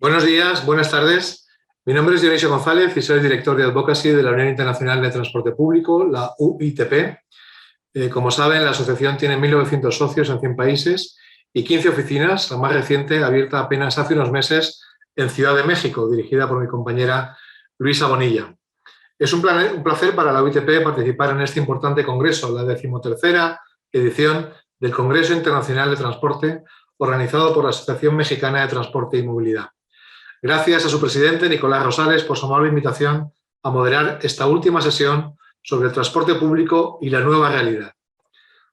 Buenos días, buenas tardes. Mi nombre es Dionisio González y soy el director de Advocacy de la Unión Internacional de Transporte Público, la UITP. Como saben, la asociación tiene 1.900 socios en 100 países y 15 oficinas, la más reciente abierta apenas hace unos meses en Ciudad de México, dirigida por mi compañera Luisa Bonilla. Es un placer para la UITP participar en este importante congreso, la 13ª edición del Congreso Internacional de Transporte, organizado por la Asociación Mexicana de Transporte y Movilidad. Gracias a su presidente, Nicolás Rosales, por su amable invitación a moderar esta última sesión sobre el transporte público y la nueva realidad.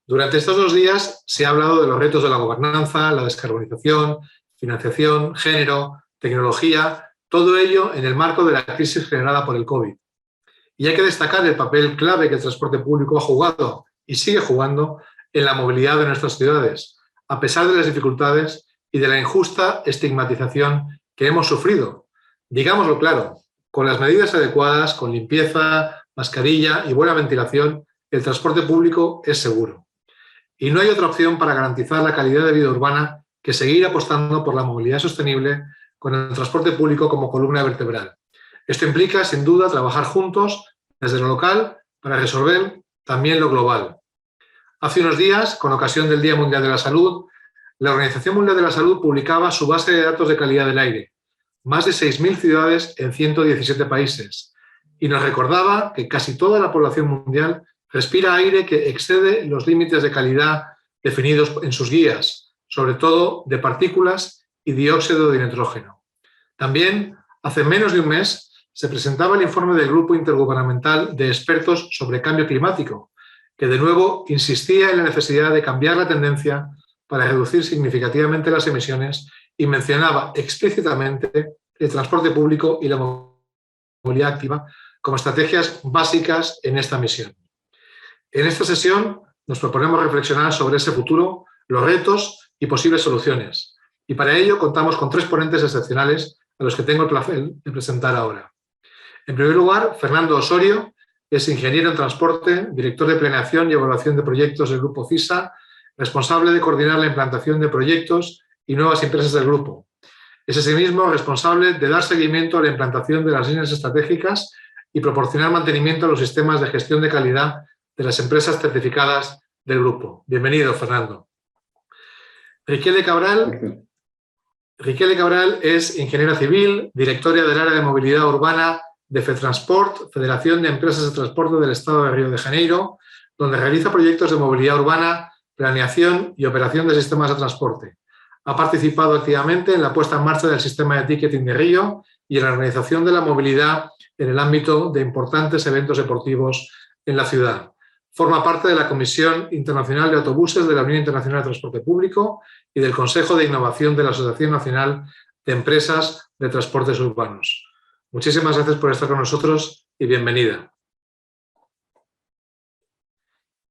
Durante estos 2 días se ha hablado de los retos de la gobernanza, la descarbonización, financiación, género, tecnología, todo ello en el marco de la crisis generada por el COVID. Y hay que destacar el papel clave que el transporte público ha jugado y sigue jugando en la movilidad de nuestras ciudades, a pesar de las dificultades y de la injusta estigmatización que hemos sufrido. Digámoslo claro, con las medidas adecuadas, con limpieza, mascarilla y buena ventilación, el transporte público es seguro. Y no hay otra opción para garantizar la calidad de vida urbana que seguir apostando por la movilidad sostenible con el transporte público como columna vertebral. Esto implica, sin duda, trabajar juntos desde lo local para resolver también lo global. Hace unos días, con ocasión del Día Mundial de la Salud, la Organización Mundial de la Salud publicaba su base de datos de calidad del aire, más de 6.000 ciudades en 117 países, y nos recordaba que casi toda la población mundial respira aire que excede los límites de calidad definidos en sus guías, sobre todo de partículas y dióxido de nitrógeno. También, hace menos de un mes, se presentaba el informe del Grupo Intergubernamental de Expertos sobre Cambio Climático, que de nuevo insistía en la necesidad de cambiar la tendencia para reducir significativamente las emisiones y mencionaba explícitamente el transporte público y la movilidad activa como estrategias básicas en esta misión. En esta sesión nos proponemos reflexionar sobre ese futuro, los retos y posibles soluciones. Y para ello contamos con 3 ponentes excepcionales a los que tengo el placer de presentar ahora. En primer lugar, Fernando Osorio es ingeniero en transporte, director de planeación y evaluación de proyectos del Grupo CISA, responsable de coordinar la implantación de proyectos y nuevas empresas del grupo. Es asimismo responsable de dar seguimiento a la implantación de las líneas estratégicas y proporcionar mantenimiento a los sistemas de gestión de calidad de las empresas certificadas del grupo. Bienvenido, Fernando. Riquele Cabral es ingeniera civil, directora del área de movilidad urbana de FETransport, Federación de Empresas de Transporte del Estado de Río de Janeiro, donde realiza proyectos de movilidad urbana, planeación y operación de sistemas de transporte. Ha participado activamente en la puesta en marcha del sistema de ticketing de Río y en la organización de la movilidad en el ámbito de importantes eventos deportivos en la ciudad. Forma parte de la Comisión Internacional de Autobuses de la Unión Internacional de Transporte Público y del Consejo de Innovación de la Asociación Nacional de Empresas de Transportes Urbanos. Muchísimas gracias por estar con nosotros y bienvenida.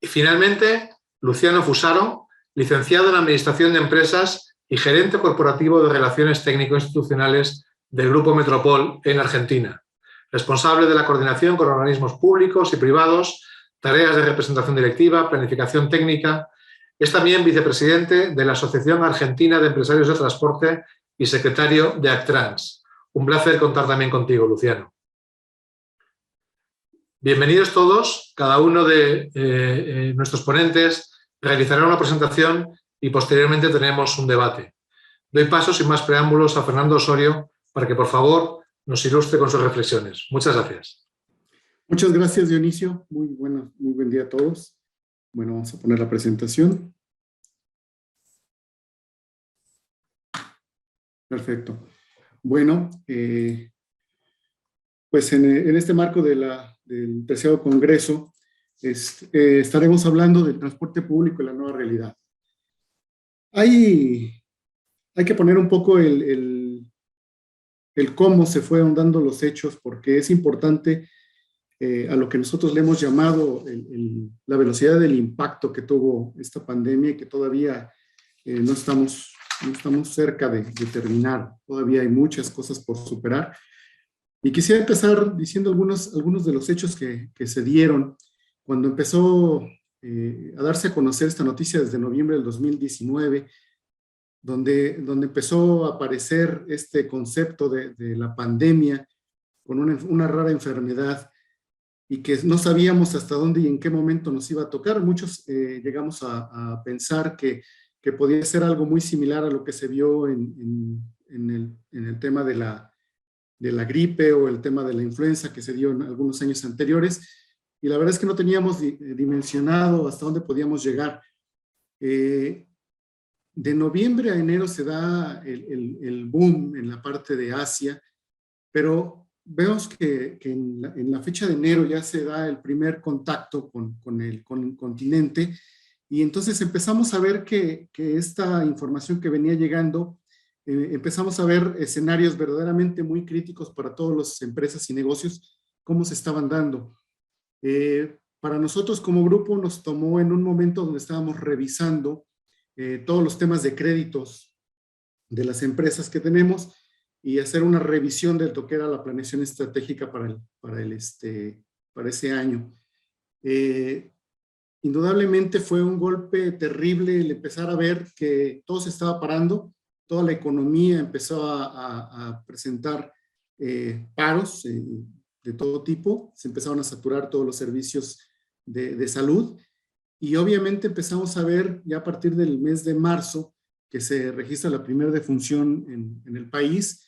Y finalmente, Luciano Fusaro, licenciado en Administración de Empresas y gerente corporativo de Relaciones Técnico-Institucionales del Grupo Metropol en Argentina, responsable de la coordinación con organismos públicos y privados, tareas de representación directiva, planificación técnica. Es también vicepresidente de la Asociación Argentina de Empresarios de Transporte y secretario de Actrans. Un placer contar también contigo, Luciano. Bienvenidos todos. Cada uno de nuestros ponentes realizará una presentación y posteriormente tenemos un debate. Doy paso sin más preámbulos a Fernando Osorio para que, por favor, nos ilustre con sus reflexiones. Muchas gracias. Muchas gracias, Dionisio. Muy buen día a todos. Bueno, vamos a poner la presentación. Perfecto. Bueno, pues en este marco del 13º Congreso estaremos hablando del transporte público y la nueva realidad. Hay que poner un poco el cómo se fueron dando los hechos, porque es importante a lo que nosotros le hemos llamado la velocidad del impacto que tuvo esta pandemia y que todavía no estamos cerca de terminar. Todavía hay muchas cosas por superar. Y quisiera empezar diciendo algunos de los hechos que se dieron cuando empezó a darse a conocer esta noticia desde noviembre del 2019. donde empezó a aparecer este concepto de la pandemia con una rara enfermedad y que no sabíamos hasta dónde y en qué momento nos iba a tocar. Muchos llegamos a pensar que podía ser algo muy similar a lo que se vio en el tema de la gripe o el tema de la influenza que se dio en algunos años anteriores, y la verdad es que no teníamos dimensionado hasta dónde podíamos llegar. De noviembre a enero se da el boom en la parte de Asia, pero vemos que en la fecha de enero ya se da el primer contacto con el continente, y entonces empezamos a ver que esta información que venía llegando, empezamos a ver escenarios verdaderamente muy críticos para todas las empresas y negocios, cómo se estaban dando. Para nosotros como grupo nos tomó en un momento donde estábamos revisando todos los temas de créditos de las empresas que tenemos y hacer una revisión de lo que era la planeación estratégica para ese año. Indudablemente fue un golpe terrible el empezar a ver que todo se estaba parando, toda la economía empezó a presentar paros de todo tipo, se empezaron a saturar todos los servicios de salud, y obviamente empezamos a ver ya a partir del mes de marzo que se registra la primera defunción en el país,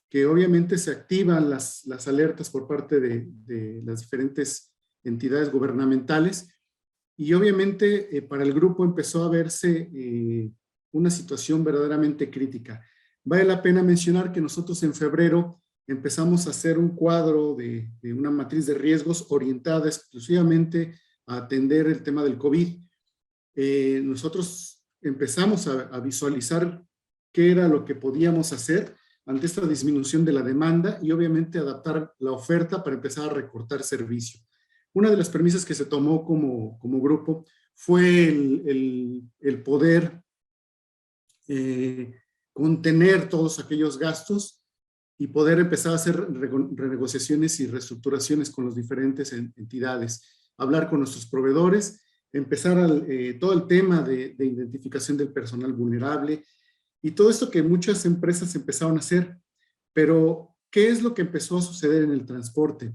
que obviamente se activan las alertas por parte de las diferentes entidades gubernamentales, y obviamente para el grupo empezó a verse una situación verdaderamente crítica. Vale la pena mencionar que nosotros en febrero empezamos a hacer un cuadro de una matriz de riesgos orientada exclusivamente a atender el tema del COVID. Nosotros empezamos a visualizar qué era lo que podíamos hacer ante esta disminución de la demanda y obviamente adaptar la oferta para empezar a recortar servicio. Una de las premisas que se tomó como grupo fue el poder contener todos aquellos gastos y poder empezar a hacer renegociaciones y reestructuraciones con las diferentes entidades, hablar con nuestros proveedores, empezar todo el tema de identificación del personal vulnerable y todo esto que muchas empresas empezaron a hacer. Pero, ¿qué es lo que empezó a suceder en el transporte?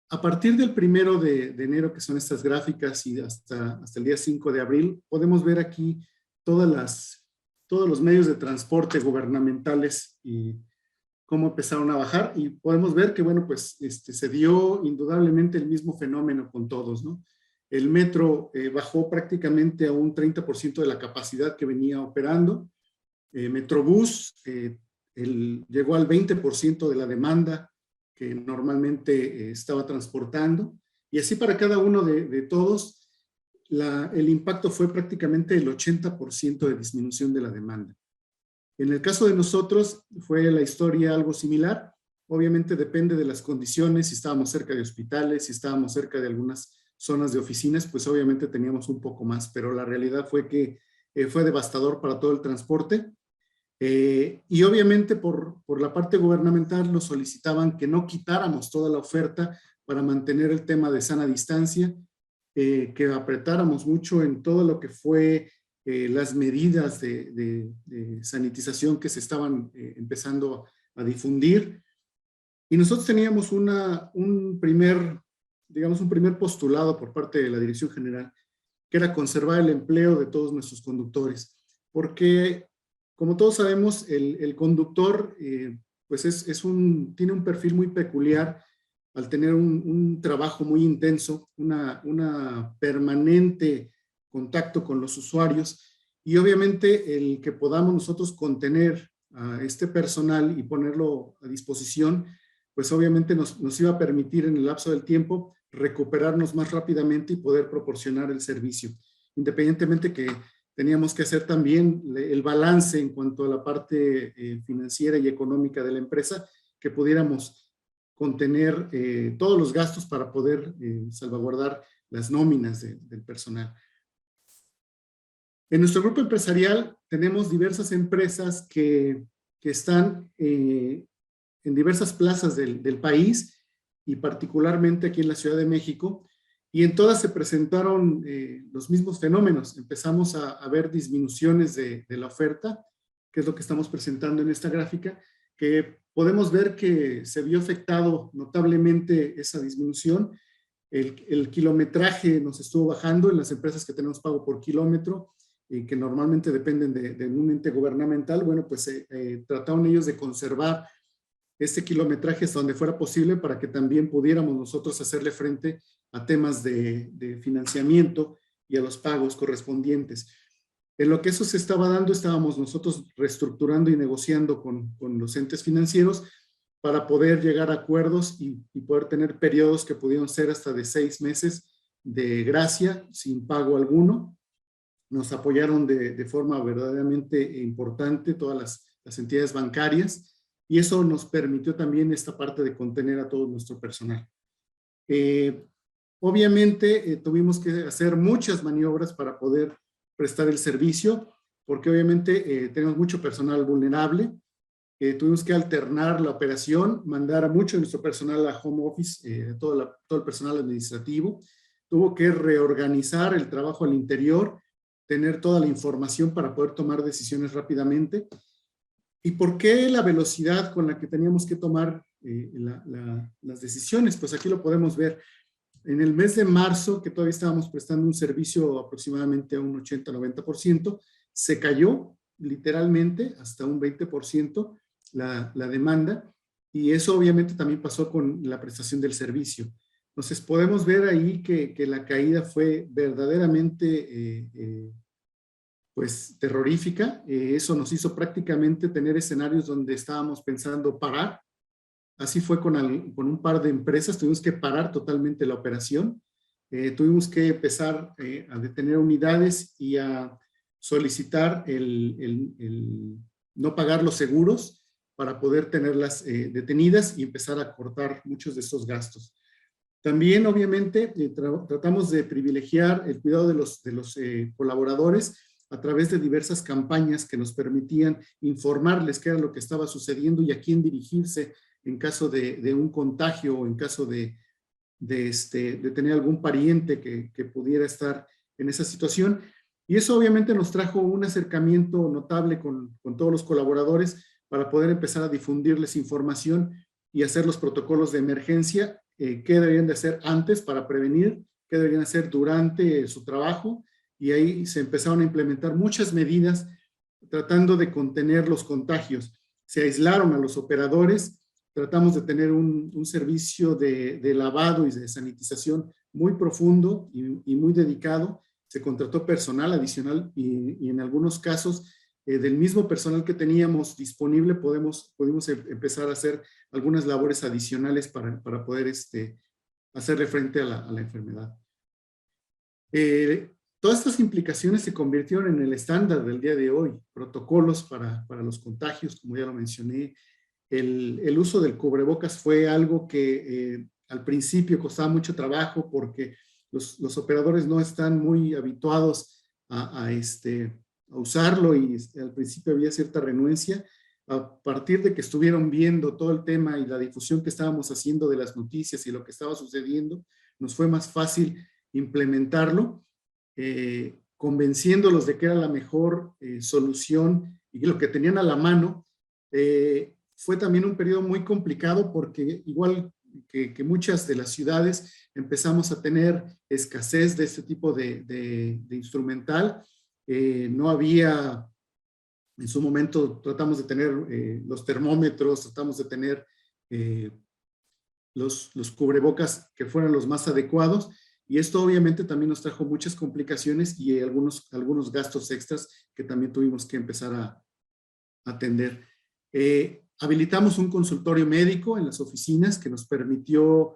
A partir del 1 de enero, que son estas gráficas, y hasta el día 5 de abril, podemos ver aquí todos los medios de transporte gubernamentales y cómo empezaron a bajar, y podemos ver que, bueno, pues se dio indudablemente el mismo fenómeno con todos, ¿no? El metro bajó prácticamente a un 30% de la capacidad que venía operando. Metrobús llegó al 20% de la demanda que normalmente estaba transportando, y así para cada uno de todos, el impacto fue prácticamente el 80% de disminución de la demanda. En el caso de nosotros fue la historia algo similar. Obviamente depende de las condiciones, si estábamos cerca de hospitales, si estábamos cerca de algunas zonas de oficinas, pues obviamente teníamos un poco más, pero la realidad fue que fue devastador para todo el transporte. Y obviamente por la parte gubernamental nos solicitaban que no quitáramos toda la oferta para mantener el tema de sana distancia, que apretáramos mucho en todo lo que fue las medidas de sanitización que se estaban empezando a difundir. Y nosotros teníamos un primer postulado por parte de la Dirección General, que era conservar el empleo de todos nuestros conductores, porque como todos sabemos, el conductor pues tiene un perfil muy peculiar al tener un trabajo muy intenso, una permanente contacto con los usuarios, y obviamente el que podamos nosotros contener a este personal y ponerlo a disposición, pues obviamente nos iba a permitir en el lapso del tiempo recuperarnos más rápidamente y poder proporcionar el servicio, independientemente que teníamos que hacer también el balance en cuanto a la parte financiera y económica de la empresa, que pudiéramos contener todos los gastos para poder salvaguardar las nóminas del personal. En nuestro grupo empresarial tenemos diversas empresas que están en diversas plazas del país, y particularmente aquí en la Ciudad de México, y en todas se presentaron los mismos fenómenos. Empezamos a ver disminuciones de la oferta, que es lo que estamos presentando en esta gráfica, que podemos ver que se vio afectado notablemente esa disminución. El kilometraje nos estuvo bajando en las empresas que tenemos pago por kilómetro, que normalmente dependen de un ente gubernamental. Bueno, pues trataron ellos de conservar este kilometraje hasta donde fuera posible para que también pudiéramos nosotros hacerle frente a temas de financiamiento y a los pagos correspondientes. En lo que eso se estaba dando, estábamos nosotros reestructurando y negociando con los entes financieros para poder llegar a acuerdos y poder tener periodos que pudieron ser hasta de 6 meses de gracia, sin pago alguno. Nos apoyaron de forma verdaderamente importante todas las entidades bancarias, y eso nos permitió también esta parte de contener a todo nuestro personal. Obviamente tuvimos que hacer muchas maniobras para poder prestar el servicio, porque obviamente tenemos mucho personal vulnerable. Tuvimos que alternar la operación, mandar a mucho de nuestro personal a home office, todo el personal administrativo. Tuvo que reorganizar el trabajo al interior, tener toda la información para poder tomar decisiones rápidamente. ¿Y por qué la velocidad con la que teníamos que tomar las decisiones? Pues aquí lo podemos ver. En el mes de marzo, que todavía estábamos prestando un servicio aproximadamente a un 80-90%, se cayó literalmente hasta un 20% la demanda, y eso obviamente también pasó con la prestación del servicio. Entonces podemos ver ahí que la caída fue verdaderamente pues terrorífica. Eso nos hizo prácticamente tener escenarios donde estábamos pensando parar. Así fue con un par de empresas, tuvimos que parar totalmente la operación. Tuvimos que empezar a detener unidades y a solicitar el no pagar los seguros para poder tenerlas detenidas y empezar a cortar muchos de esos gastos. También, obviamente, tratamos de privilegiar el cuidado de los colaboradores a través de diversas campañas que nos permitían informarles qué era lo que estaba sucediendo y a quién dirigirse en caso de un contagio o en caso de tener algún pariente que pudiera estar en esa situación. Y eso obviamente nos trajo un acercamiento notable con todos los colaboradores para poder empezar a difundirles información y hacer los protocolos de emergencia, qué deberían de hacer antes para prevenir, qué deberían hacer durante su trabajo, y ahí se empezaron a implementar muchas medidas tratando de contener los contagios. Se aislaron a los operadores, tratamos de tener un servicio de lavado y de sanitización muy profundo y muy dedicado. Se contrató personal adicional y en algunos casos del mismo personal que teníamos disponible pudimos empezar a hacer algunas labores adicionales para poder hacerle frente a la enfermedad. Todas estas implicaciones se convirtieron en el estándar del día de hoy. Protocolos para los contagios, como ya lo mencioné. El uso del cubrebocas fue algo que al principio costaba mucho trabajo porque los operadores no están muy habituados a usarlo, y al principio había cierta renuencia. A partir de que estuvieron viendo todo el tema y la difusión que estábamos haciendo de las noticias y lo que estaba sucediendo, nos fue más fácil implementarlo, convenciéndolos de que era la mejor solución y lo que tenían a la mano. Fue también un periodo muy complicado porque igual que muchas de las ciudades empezamos a tener escasez de este tipo de instrumental. No había, en su momento tratamos de tener los termómetros, tratamos de tener los cubrebocas que fueran los más adecuados, y esto obviamente también nos trajo muchas complicaciones y algunos gastos extras que también tuvimos que empezar a atender. Habilitamos un consultorio médico en las oficinas que nos permitió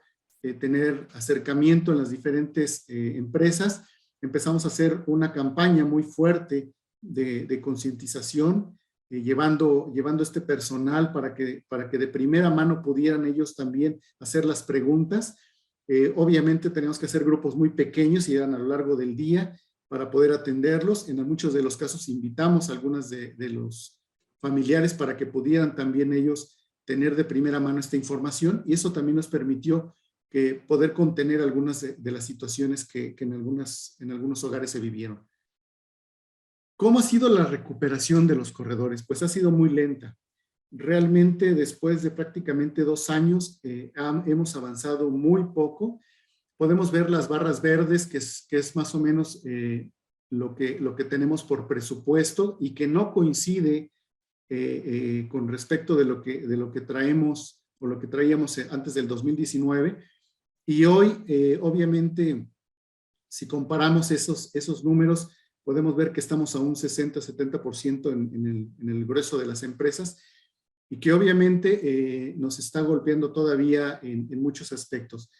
tener acercamiento en las diferentes empresas. Empezamos a hacer una campaña muy fuerte de concientización, llevando este personal para que de primera mano pudieran ellos también hacer las preguntas. Obviamente teníamos que hacer grupos muy pequeños y eran a lo largo del día para poder atenderlos. En muchos de los casos invitamos a algunas de los familiares para que pudieran también ellos tener de primera mano esta información, y eso también nos permitió poder contener algunas de las situaciones que en algunos hogares se vivieron. ¿Cómo ha sido la recuperación de los corredores? Pues ha sido muy lenta. Realmente después de prácticamente 2 años hemos avanzado muy poco. Podemos ver las barras verdes, que es más o menos lo que tenemos por presupuesto y que no coincide con respecto de lo que traemos o lo que traíamos antes del 2019. Y hoy, obviamente, si comparamos esos números, podemos ver que estamos a un 60-70% en el grueso de las empresas y que obviamente nos está golpeando todavía en muchos aspectos.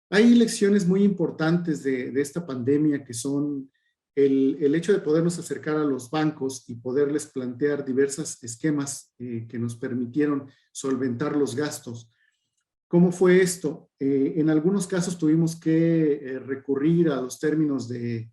Hay lecciones muy importantes de esta pandemia que son el hecho de podernos acercar a los bancos y poderles plantear diversos esquemas que nos permitieron solventar los gastos. ¿Cómo fue esto? En algunos casos tuvimos que recurrir a los términos de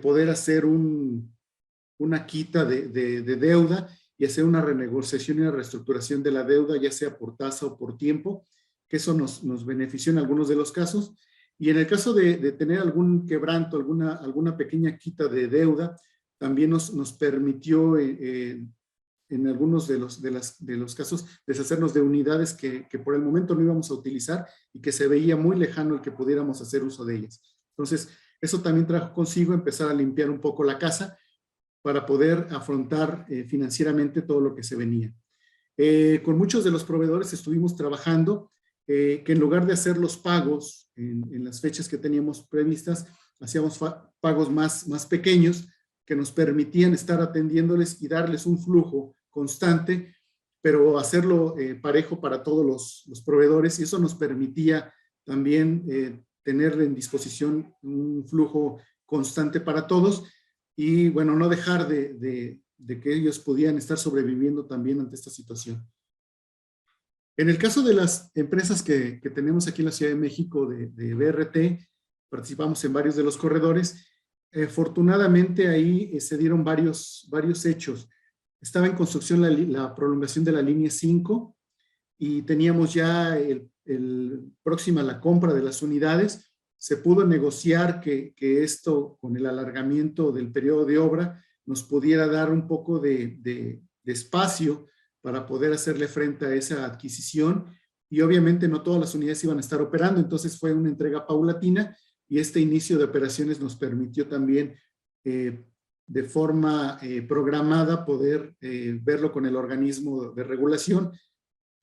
poder hacer una quita de deuda y hacer una renegociación y una reestructuración de la deuda, ya sea por tasa o por tiempo, que eso nos benefició en algunos de los casos. Y en el caso de tener algún quebranto, alguna pequeña quita de deuda, también nos permitió en algunos de los casos deshacernos de unidades que por el momento no íbamos a utilizar y que se veía muy lejano el que pudiéramos hacer uso de ellas. Entonces, eso también trajo consigo empezar a limpiar un poco la casa para poder afrontar financieramente todo lo que se venía. Con muchos de los proveedores estuvimos trabajando que en lugar de hacer los pagos en las fechas que teníamos previstas, hacíamos pagos más pequeños que nos permitían estar atendiéndoles y darles un flujo constante, pero hacerlo parejo para todos los proveedores, y eso nos permitía también tener en disposición un flujo constante para todos y, bueno, no dejar de que ellos podían estar sobreviviendo también ante esta situación. En el caso de las empresas que tenemos aquí en la Ciudad de México de BRT, participamos en varios de los corredores. Afortunadamente ahí se dieron varios hechos. Estaba en construcción la prolongación de la línea 5 y teníamos ya próxima la compra de las unidades. Se pudo negociar que esto, con el alargamiento del periodo de obra, nos pudiera dar un poco de espacio para poder hacerle frente a esa adquisición, y obviamente no todas las unidades iban a estar operando, entonces fue una entrega paulatina, y este inicio de operaciones nos permitió también de forma programada poder verlo con el organismo de regulación,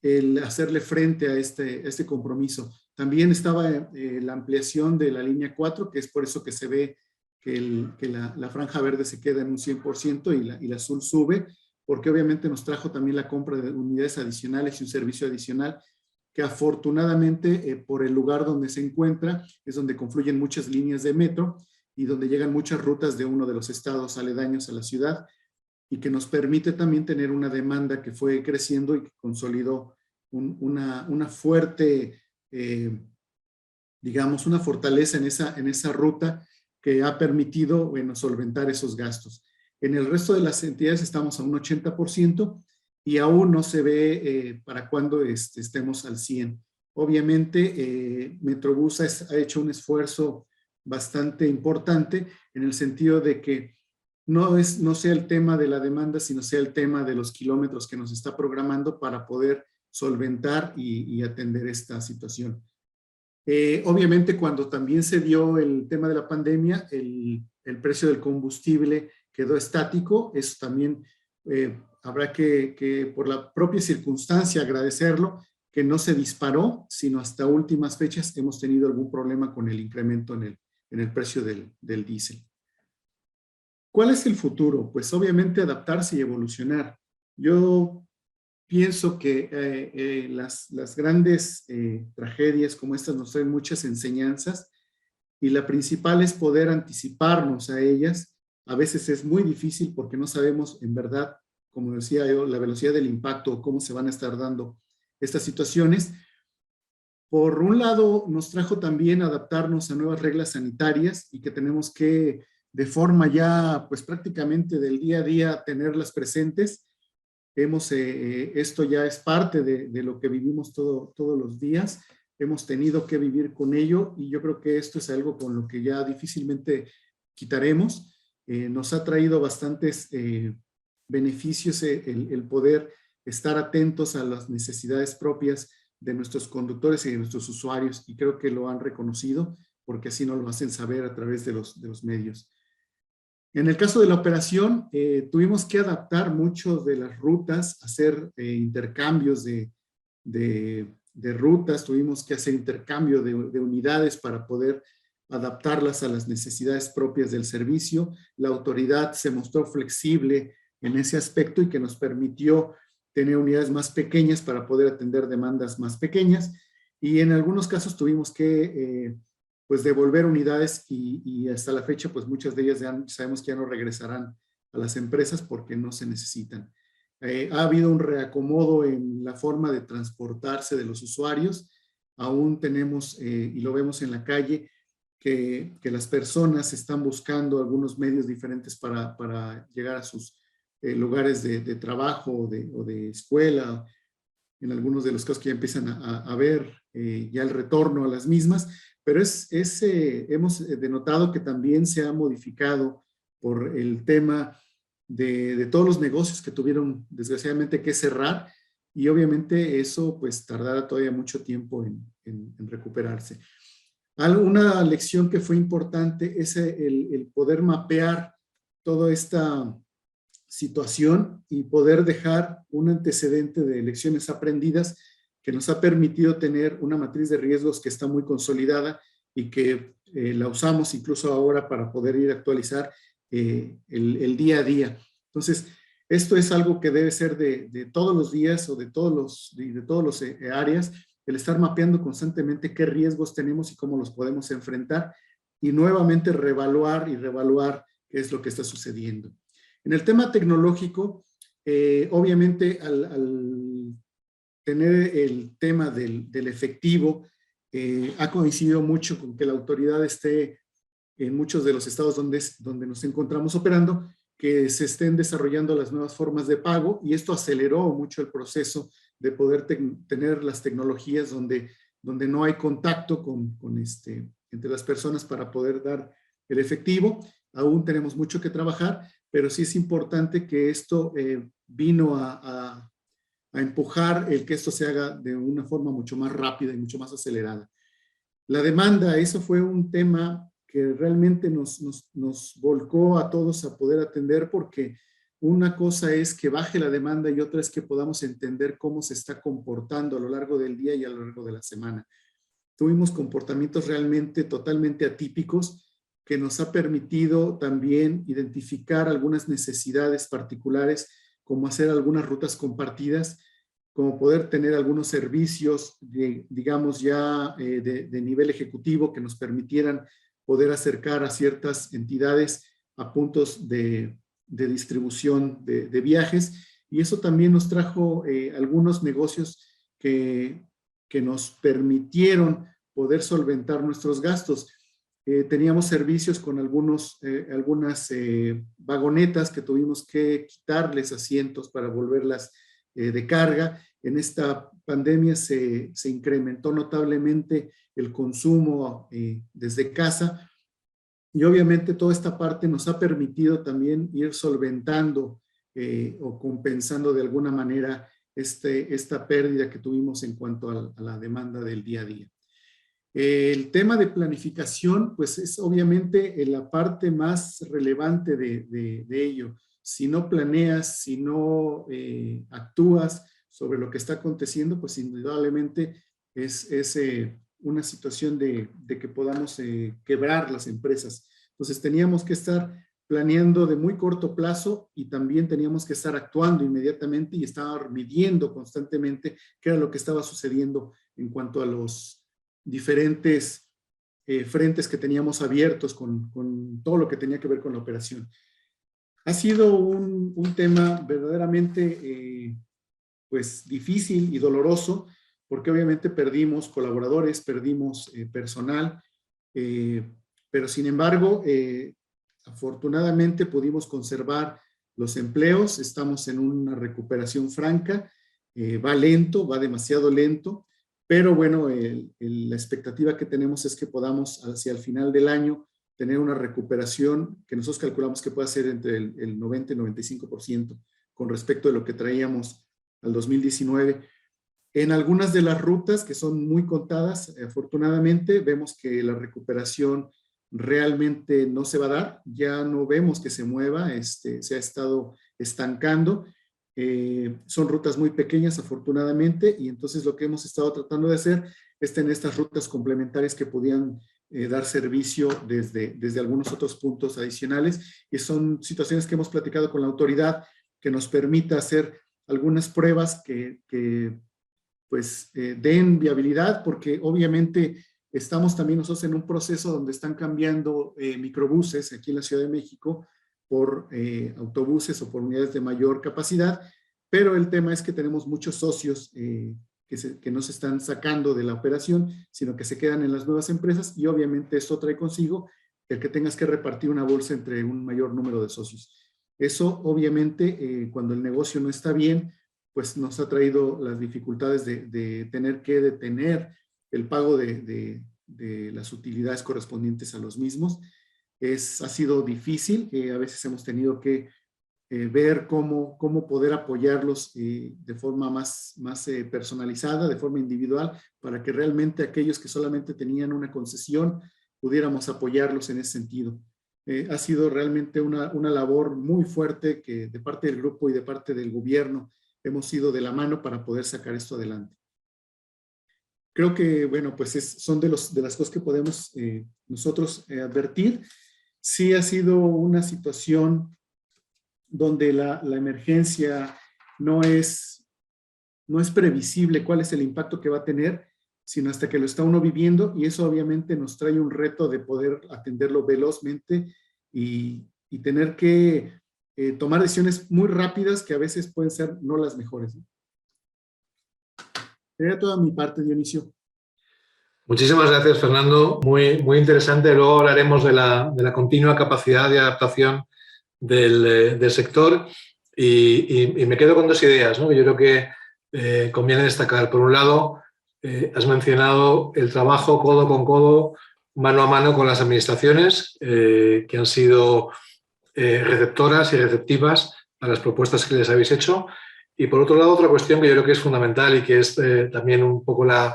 el hacerle frente a este compromiso. También estaba la ampliación de la línea 4, que es por eso que se ve que la franja verde se queda en un 100% y la azul sube, porque obviamente nos trajo también la compra de unidades adicionales y un servicio adicional que afortunadamente por el lugar donde se encuentra es donde confluyen muchas líneas de metro y donde llegan muchas rutas de uno de los estados aledaños a la ciudad, y que nos permite también tener una demanda que fue creciendo y que consolidó una fuerte, digamos, una fortaleza en esa ruta que ha permitido, bueno, solventar esos gastos. En el resto de las entidades estamos a un 80% y aún no se ve para cuándo estemos al 100%. Obviamente, Metrobús ha hecho un esfuerzo bastante importante en el sentido de que no sea el tema de la demanda, sino sea el tema de los kilómetros que nos está programando para poder solventar y atender esta situación. Obviamente, cuando también se dio el tema de la pandemia, el precio del combustible quedó estático. Eso también habrá que por la propia circunstancia agradecerlo, que no se disparó, sino hasta últimas fechas hemos tenido algún problema con el incremento en el precio del diésel. ¿Cuál es el futuro? Pues obviamente adaptarse y evolucionar. Yo pienso que las grandes tragedias como estas nos traen muchas enseñanzas, y la principal es poder anticiparnos a ellas. A veces es muy difícil porque no sabemos en verdad, como decía yo, la velocidad del impacto o cómo se van a estar dando estas situaciones. Por un lado, nos trajo también adaptarnos a nuevas reglas sanitarias y que tenemos que, de forma ya pues prácticamente del día a día, tenerlas presentes. Esto ya es parte de lo que vivimos todos los días. hemos tenido que vivir con ello y yo creo que esto es algo con lo que ya difícilmente quitaremos. Nos ha traído bastantes beneficios el poder estar atentos a las necesidades propias de nuestros conductores y de nuestros usuarios, y creo que lo han reconocido porque así nos lo hacen saber a través de los medios. En el caso de la operación, tuvimos que adaptar mucho de las rutas, hacer intercambios de rutas, tuvimos que hacer intercambio de unidades para poder adaptarlas a las necesidades propias del servicio. La autoridad se mostró flexible en ese aspecto y que nos permitió tener unidades más pequeñas para poder atender demandas más pequeñas, y en algunos casos tuvimos que pues devolver unidades y hasta la fecha pues muchas de ellas ya sabemos que ya no regresarán a las empresas porque no se necesitan. Ha habido un reacomodo en la forma de transportarse de los usuarios. Aún tenemos, y lo vemos en la calle, que las personas están buscando algunos medios diferentes para llegar a sus lugares de trabajo o de escuela. En algunos de los casos que ya empiezan a ver ya el retorno a las mismas, pero hemos denotado que también se ha modificado por el tema de todos los negocios que tuvieron desgraciadamente que cerrar, y obviamente eso pues tardará todavía mucho tiempo en recuperarse. Una lección que fue importante es el poder mapear toda esta situación y poder dejar un antecedente de lecciones aprendidas que nos ha permitido tener una matriz de riesgos que está muy consolidada y que la usamos incluso ahora para poder ir a actualizar el día a día. Entonces, esto es algo que debe ser de todos los días o de todos los áreas, el estar mapeando constantemente qué riesgos tenemos y cómo los podemos enfrentar, y nuevamente reevaluar qué es lo que está sucediendo. En el tema tecnológico, obviamente al tener el tema del efectivo, ha coincidido mucho con que la autoridad esté en muchos de los estados donde nos encontramos operando, que se estén desarrollando las nuevas formas de pago, y esto aceleró mucho el proceso de poder tener las tecnologías donde no hay contacto entre las personas para poder dar el efectivo. Aún tenemos mucho que trabajar, pero sí es importante que esto vino a empujar el que esto se haga de una forma mucho más rápida y mucho más acelerada. La demanda, eso fue un tema que realmente nos volcó a todos a poder atender, porque una cosa es que baje la demanda y otra es que podamos entender cómo se está comportando a lo largo del día y a lo largo de la semana. Tuvimos comportamientos realmente totalmente atípicos que nos ha permitido también identificar algunas necesidades particulares, como hacer algunas rutas compartidas, como poder tener algunos servicios, digamos ya de nivel ejecutivo, que nos permitieran poder acercar a ciertas entidades a puntos de distribución de viajes, y eso también nos trajo algunos negocios que nos permitieron poder solventar nuestros gastos. Teníamos servicios con algunas vagonetas que tuvimos que quitarles asientos para volverlas de carga. En esta pandemia se incrementó notablemente el consumo desde casa, y obviamente toda esta parte nos ha permitido también ir solventando o compensando de alguna manera esta pérdida que tuvimos en cuanto a la demanda del día a día. El tema de planificación, pues es obviamente la parte más relevante de ello. Si no planeas, si no actúas sobre lo que está aconteciendo, pues indudablemente es una situación de que podamos quebrar las empresas. Entonces teníamos que estar planeando de muy corto plazo, y también teníamos que estar actuando inmediatamente y estar midiendo constantemente qué era lo que estaba sucediendo en cuanto a los diferentes frentes que teníamos abiertos con todo lo que tenía que ver con la operación. Ha sido un tema verdaderamente pues difícil y doloroso, porque obviamente perdimos colaboradores, perdimos personal, pero sin embargo, afortunadamente pudimos conservar los empleos. Estamos en una recuperación franca, va lento, va demasiado lento, pero bueno, la expectativa que tenemos es que podamos hacia el final del año tener una recuperación que nosotros calculamos que puede ser entre el 90 y 95% con respecto a lo que traíamos al 2019. En algunas de las rutas, que son muy contadas, afortunadamente, vemos que la recuperación realmente no se va a dar, ya no vemos que se mueva, se ha estado estancando. Son rutas muy pequeñas, afortunadamente, y entonces lo que hemos estado tratando de hacer es tener estas rutas complementarias que podían dar servicio desde algunos otros puntos adicionales, y son situaciones que hemos platicado con la autoridad que nos permita hacer algunas pruebas que pues den viabilidad, porque obviamente estamos también nosotros en un proceso donde están cambiando microbuses aquí en la Ciudad de México por autobuses o por unidades de mayor capacidad, pero el tema es que tenemos muchos socios que no se están sacando de la operación, sino que se quedan en las nuevas empresas, y obviamente esto trae consigo el que tengas que repartir una bolsa entre un mayor número de socios. Eso obviamente cuando el negocio no está bien, pues nos ha traído las dificultades de tener que detener el pago de las utilidades correspondientes a los mismos. Ha sido difícil, a veces hemos tenido que ver cómo poder apoyarlos de forma más personalizada, de forma individual, para que realmente aquellos que solamente tenían una concesión pudiéramos apoyarlos en ese sentido. Ha sido realmente una labor muy fuerte que de parte del grupo y de parte del gobierno hemos ido de la mano para poder sacar esto adelante. Creo que, bueno, pues son de las cosas que podemos nosotros advertir. Sí ha sido una situación donde la emergencia no es previsible cuál es el impacto que va a tener, sino hasta que lo está uno viviendo, y eso obviamente nos trae un reto de poder atenderlo velozmente y tener que tomar decisiones muy rápidas que a veces pueden ser no las mejores, ¿no? Sería toda mi parte, Dionisio. Muchísimas gracias, Fernando. Muy, muy interesante. Luego hablaremos de la continua capacidad de adaptación del sector y me quedo con dos ideas, ¿no? Yo creo que conviene destacar. Por un lado, has mencionado el trabajo codo con codo, mano a mano con las administraciones que han sido receptoras y receptivas a las propuestas que les habéis hecho. Y por otro lado, otra cuestión que yo creo que es fundamental y que es también un poco la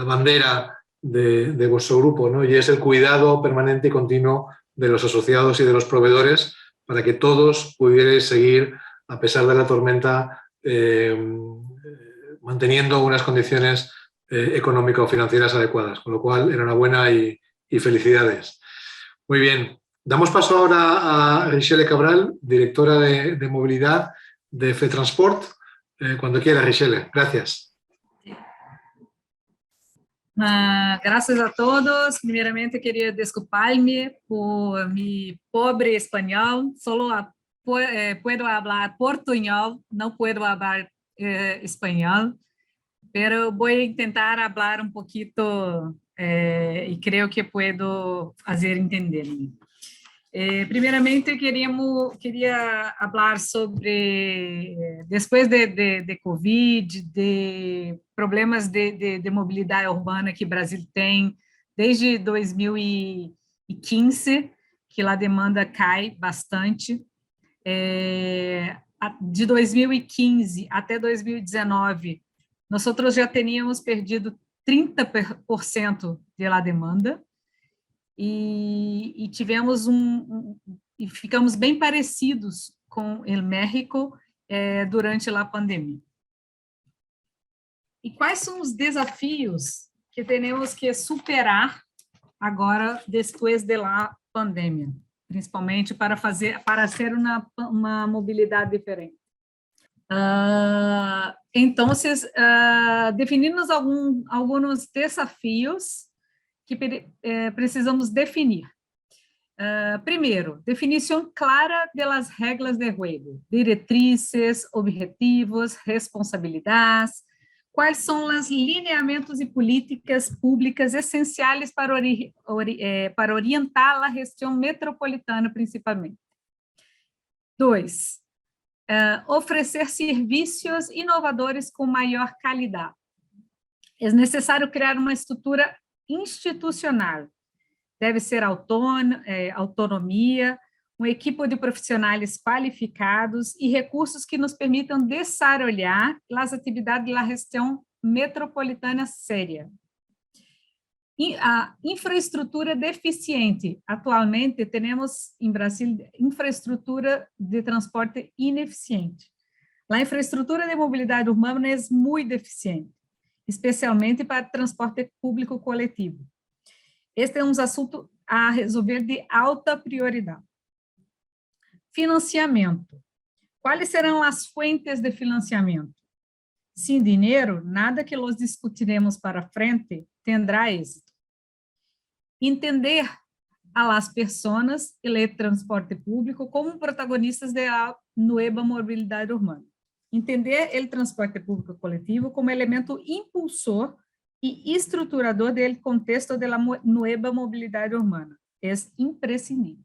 bandera de vuestro grupo, ¿no? Y es el cuidado permanente y continuo de los asociados y de los proveedores para que todos pudierais seguir, a pesar de la tormenta, manteniendo unas condiciones económico-financieras adecuadas. Con lo cual, enhorabuena y felicidades. Muy bien. Damos paso ahora a Richelle Cabral, directora de movilidad de FETransport. Cuando quiera, Richelle. Gracias. Graças a todos. Primeiramente, queria desculpar-me por mi pobre espanhol. Solo puedo hablar portuñol, não puedo hablar espanhol. Pero voy a tentar hablar un poquito y creo que puedo hacer entenderme. Primeiramente, queria falar sobre, depois de Covid, de problemas de mobilidade urbana que o Brasil tem desde 2015, que a demanda cai bastante. De 2015 até 2019, nós já teníamos perdido 30% da demanda, e tivemos e ficamos bem parecidos com o México durante a pandemia. E quais são os desafios que temos que superar agora, depois da pandemia, principalmente para ser uma mobilidade diferente? Então, definimos alguns desafios que precisamos definir. Primeiro, definição clara das regras de jogo, diretrizes, objetivos, responsabilidades, quais são os lineamentos e políticas públicas essenciais para orientar a gestão metropolitana, principalmente. 2, oferecer serviços inovadores com maior qualidade. É necessário criar uma estrutura institucional. Deve ser autonomia, um equipe de profissionais qualificados e recursos que nos permitam desarrollar as atividades da gestão metropolitana séria. A infraestrutura deficiente. Atualmente, temos em Brasil infraestrutura de transporte ineficiente. A infraestrutura de mobilidade urbana é muito deficiente, especialmente para transporte público coletivo. Este é um assunto a resolver de alta prioridade. Financiamento. Quais serão as fontes de financiamento? Sem dinheiro, nada que nós discutiremos para frente tendrá êxito. Entender as pessoas e o transporte público como protagonistas da nova mobilidade urbana. Entender o transporte público coletivo como elemento impulsor e estruturador do contexto da nova mobilidade urbana. É imprescindível.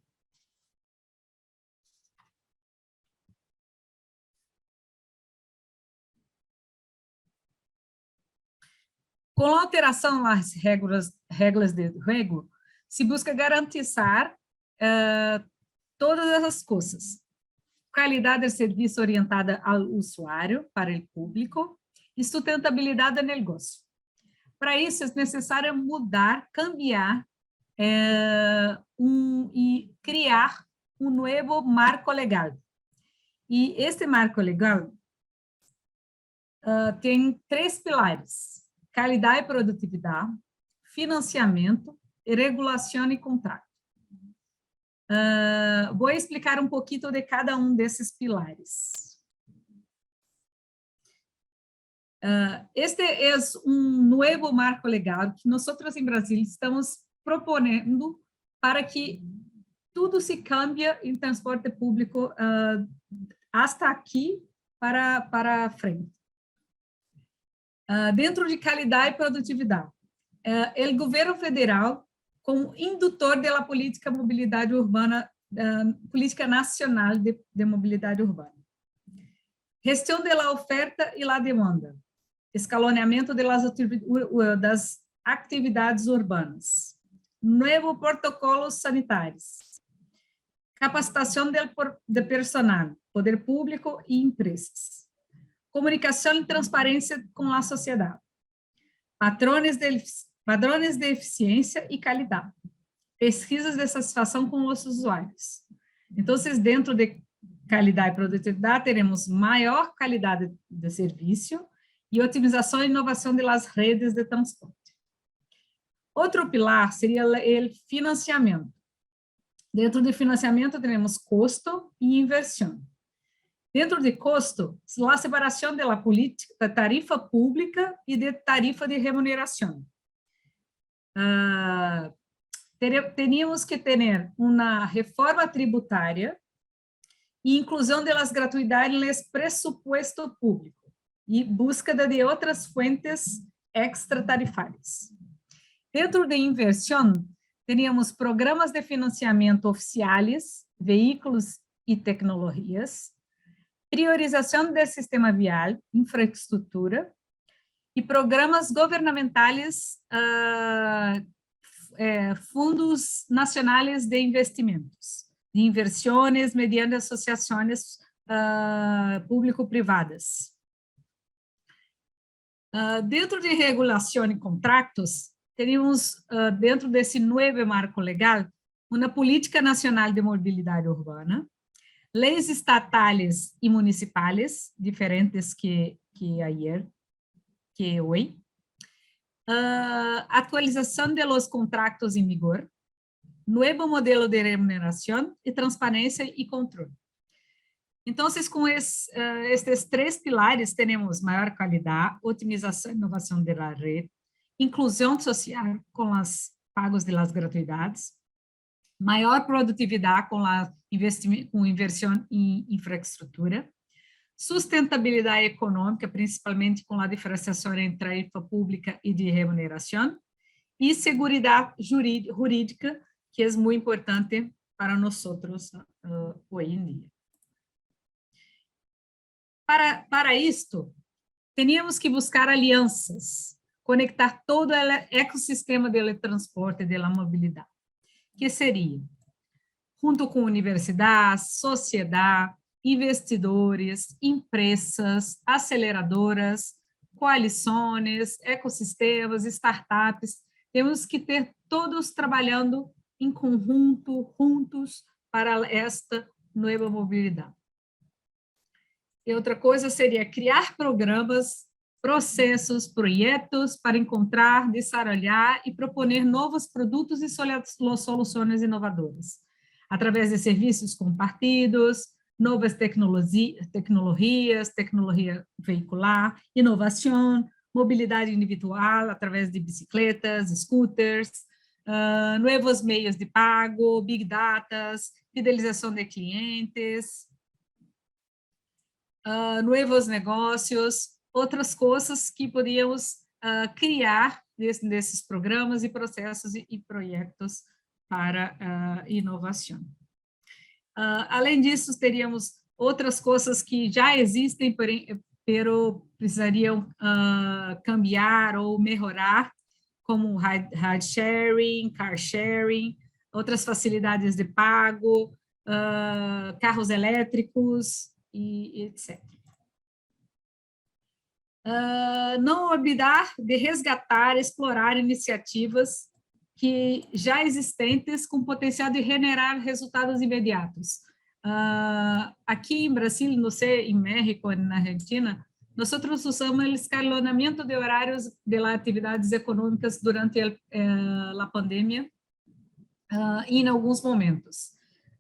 Com a alteração das regras de jogo, se busca garantizar todas essas coisas. Qualidade de serviço orientada ao usuário, para o público, e sustentabilidade do negócio. Para isso, é necessário mudar, cambiar e criar um novo marco legal. E este marco legal tem 3 pilares: qualidade e produtividade, financiamento, e regulação e contrato. Vou explicar um pouquinho de cada um desses pilares. Este é um novo marco legal que nós em Brasil estamos propondo para que tudo se cambie em transporte público hasta aqui para frente. Dentro de qualidade e produtividade, o governo federal, como indutor da política mobilidade urbana, política nacional de mobilidade urbana. Gestão da oferta e da demanda, escalonamento das atividades urbanas, novo protocolos sanitários, capacitação de personal, poder público e empresas, comunicação e transparência com a sociedade, padrões de eficiência e qualidade, pesquisas de satisfação com os usuários. Então, dentro de qualidade e produtividade, teremos maior qualidade de serviço e otimização e inovação das redes de transporte. Outro pilar seria o financiamento. Dentro do financiamento, teremos custo e inversão. Dentro de custo, a separação da política, da tarifa pública e de tarifa de remuneração. Teríamos que ter uma reforma tributária e inclusão das gratuidades no presupuesto público e búsqueda de outras fontes extratarifárias. Dentro de inversão, teríamos programas de financiamento oficiais, veículos e tecnologias, priorização do sistema vial, infraestrutura, e programas governamentais, fundos nacionais de investimentos, de inversões mediante associações público-privadas. Dentro de regulação e contratos, teríamos, dentro desse novo marco legal, uma política nacional de mobilidade urbana, leis estatais e municipais, diferentes que hoje, atualização de los contratos em vigor, novo modelo de remuneração e transparência e controle. Então, com estes 3 pilares, temos maior qualidade, otimização e inovação da rede, inclusão social com os pagos das gratuidades, maior produtividade com inversão em infraestrutura, sustentabilidade econômica, principalmente com a diferenciação entre tarifa pública e de remuneração, e segurança jurídica, que é muito importante para nós hoje em dia. Para isto, teríamos que buscar alianças conectar todo o ecossistema do transporte e da mobilidade, que seria, junto com universidades, sociedade, investidores, empresas, aceleradoras, coalições, ecossistemas, startups, temos que ter todos trabalhando em conjunto, juntos, para esta nova mobilidade. E outra coisa seria criar programas, processos, projetos para encontrar, desarrollar e proponer novos produtos e soluções inovadoras, através de serviços compartidos, novas tecnologia veicular, inovação, mobilidade individual através de bicicletas, scooters, novos meios de pago, big data, fidelização de clientes, novos negócios, outras coisas que podíamos criar desses programas e processos e projetos para inovação. Além disso, teríamos outras coisas que já existem, pero precisariam cambiar ou melhorar, como ride sharing, car sharing, outras facilidades de pago, carros elétricos, e etc. Não olvidar de resgatar, explorar iniciativas que já existentes com potencial de generar resultados imediatos. Aqui em Brasil, não sei, em México, na Argentina, nós usamos o escalonamento de horários de atividades econômicas durante a pandemia, em alguns momentos,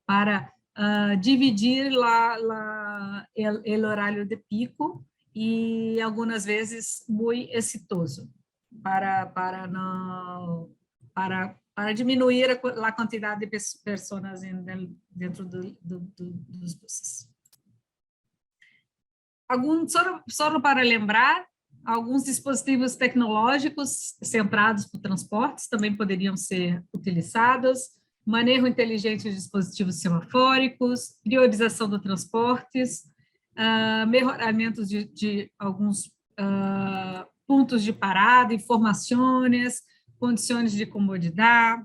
para dividir o horário de pico e algumas vezes muito exitoso para diminuir a quantidade de pessoas dentro dos buses. Só para lembrar, alguns dispositivos tecnológicos centrados para transportes também poderiam ser utilizados, manejo inteligente de dispositivos semafóricos, priorização dos transportes, melhoramentos de alguns pontos de parada, informações, condições de comodidade,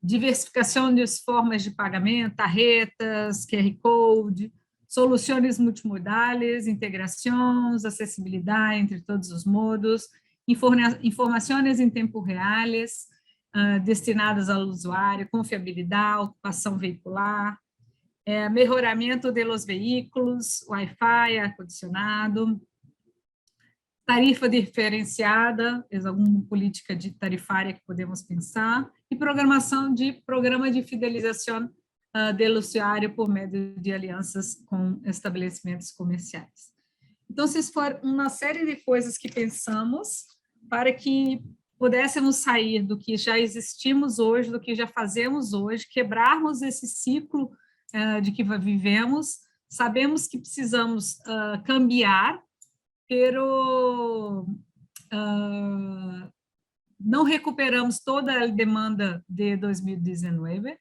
diversificação das formas de pagamento, tarjetas, QR Code, soluções multimodais, integrações, acessibilidade entre todos os modos, informações em tempo reais, destinadas ao usuário, confiabilidade, ocupação veicular, melhoramento dos veículos, Wi-Fi, ar-condicionado, tarifa diferenciada, alguma política tarifária que podemos pensar, e programação de programa de fidelização do usuário por meio de alianças com estabelecimentos comerciais. Então, essas foram uma série de coisas que pensamos para que pudéssemos sair do que já existimos hoje, do que já fazemos hoje, quebrarmos esse ciclo de que vivemos. Sabemos que precisamos cambiar, pero não recuperamos toda a demanda de 2019,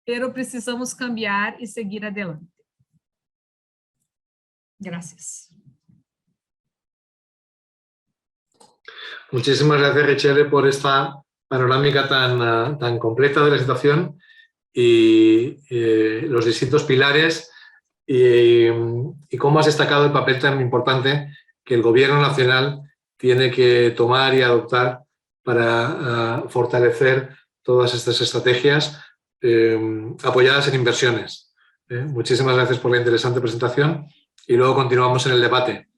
pero precisamos cambiar e seguir adelante. Gracias. Muchísimas gracias, Richelle, por esta panorámica tan completa de la situación y los distintos pilares y cómo has destacado el papel tan importante que el Gobierno nacional tiene que tomar y adoptar para fortalecer todas estas estrategias apoyadas en inversiones. Muchísimas gracias por la interesante presentación y luego continuamos en el debate.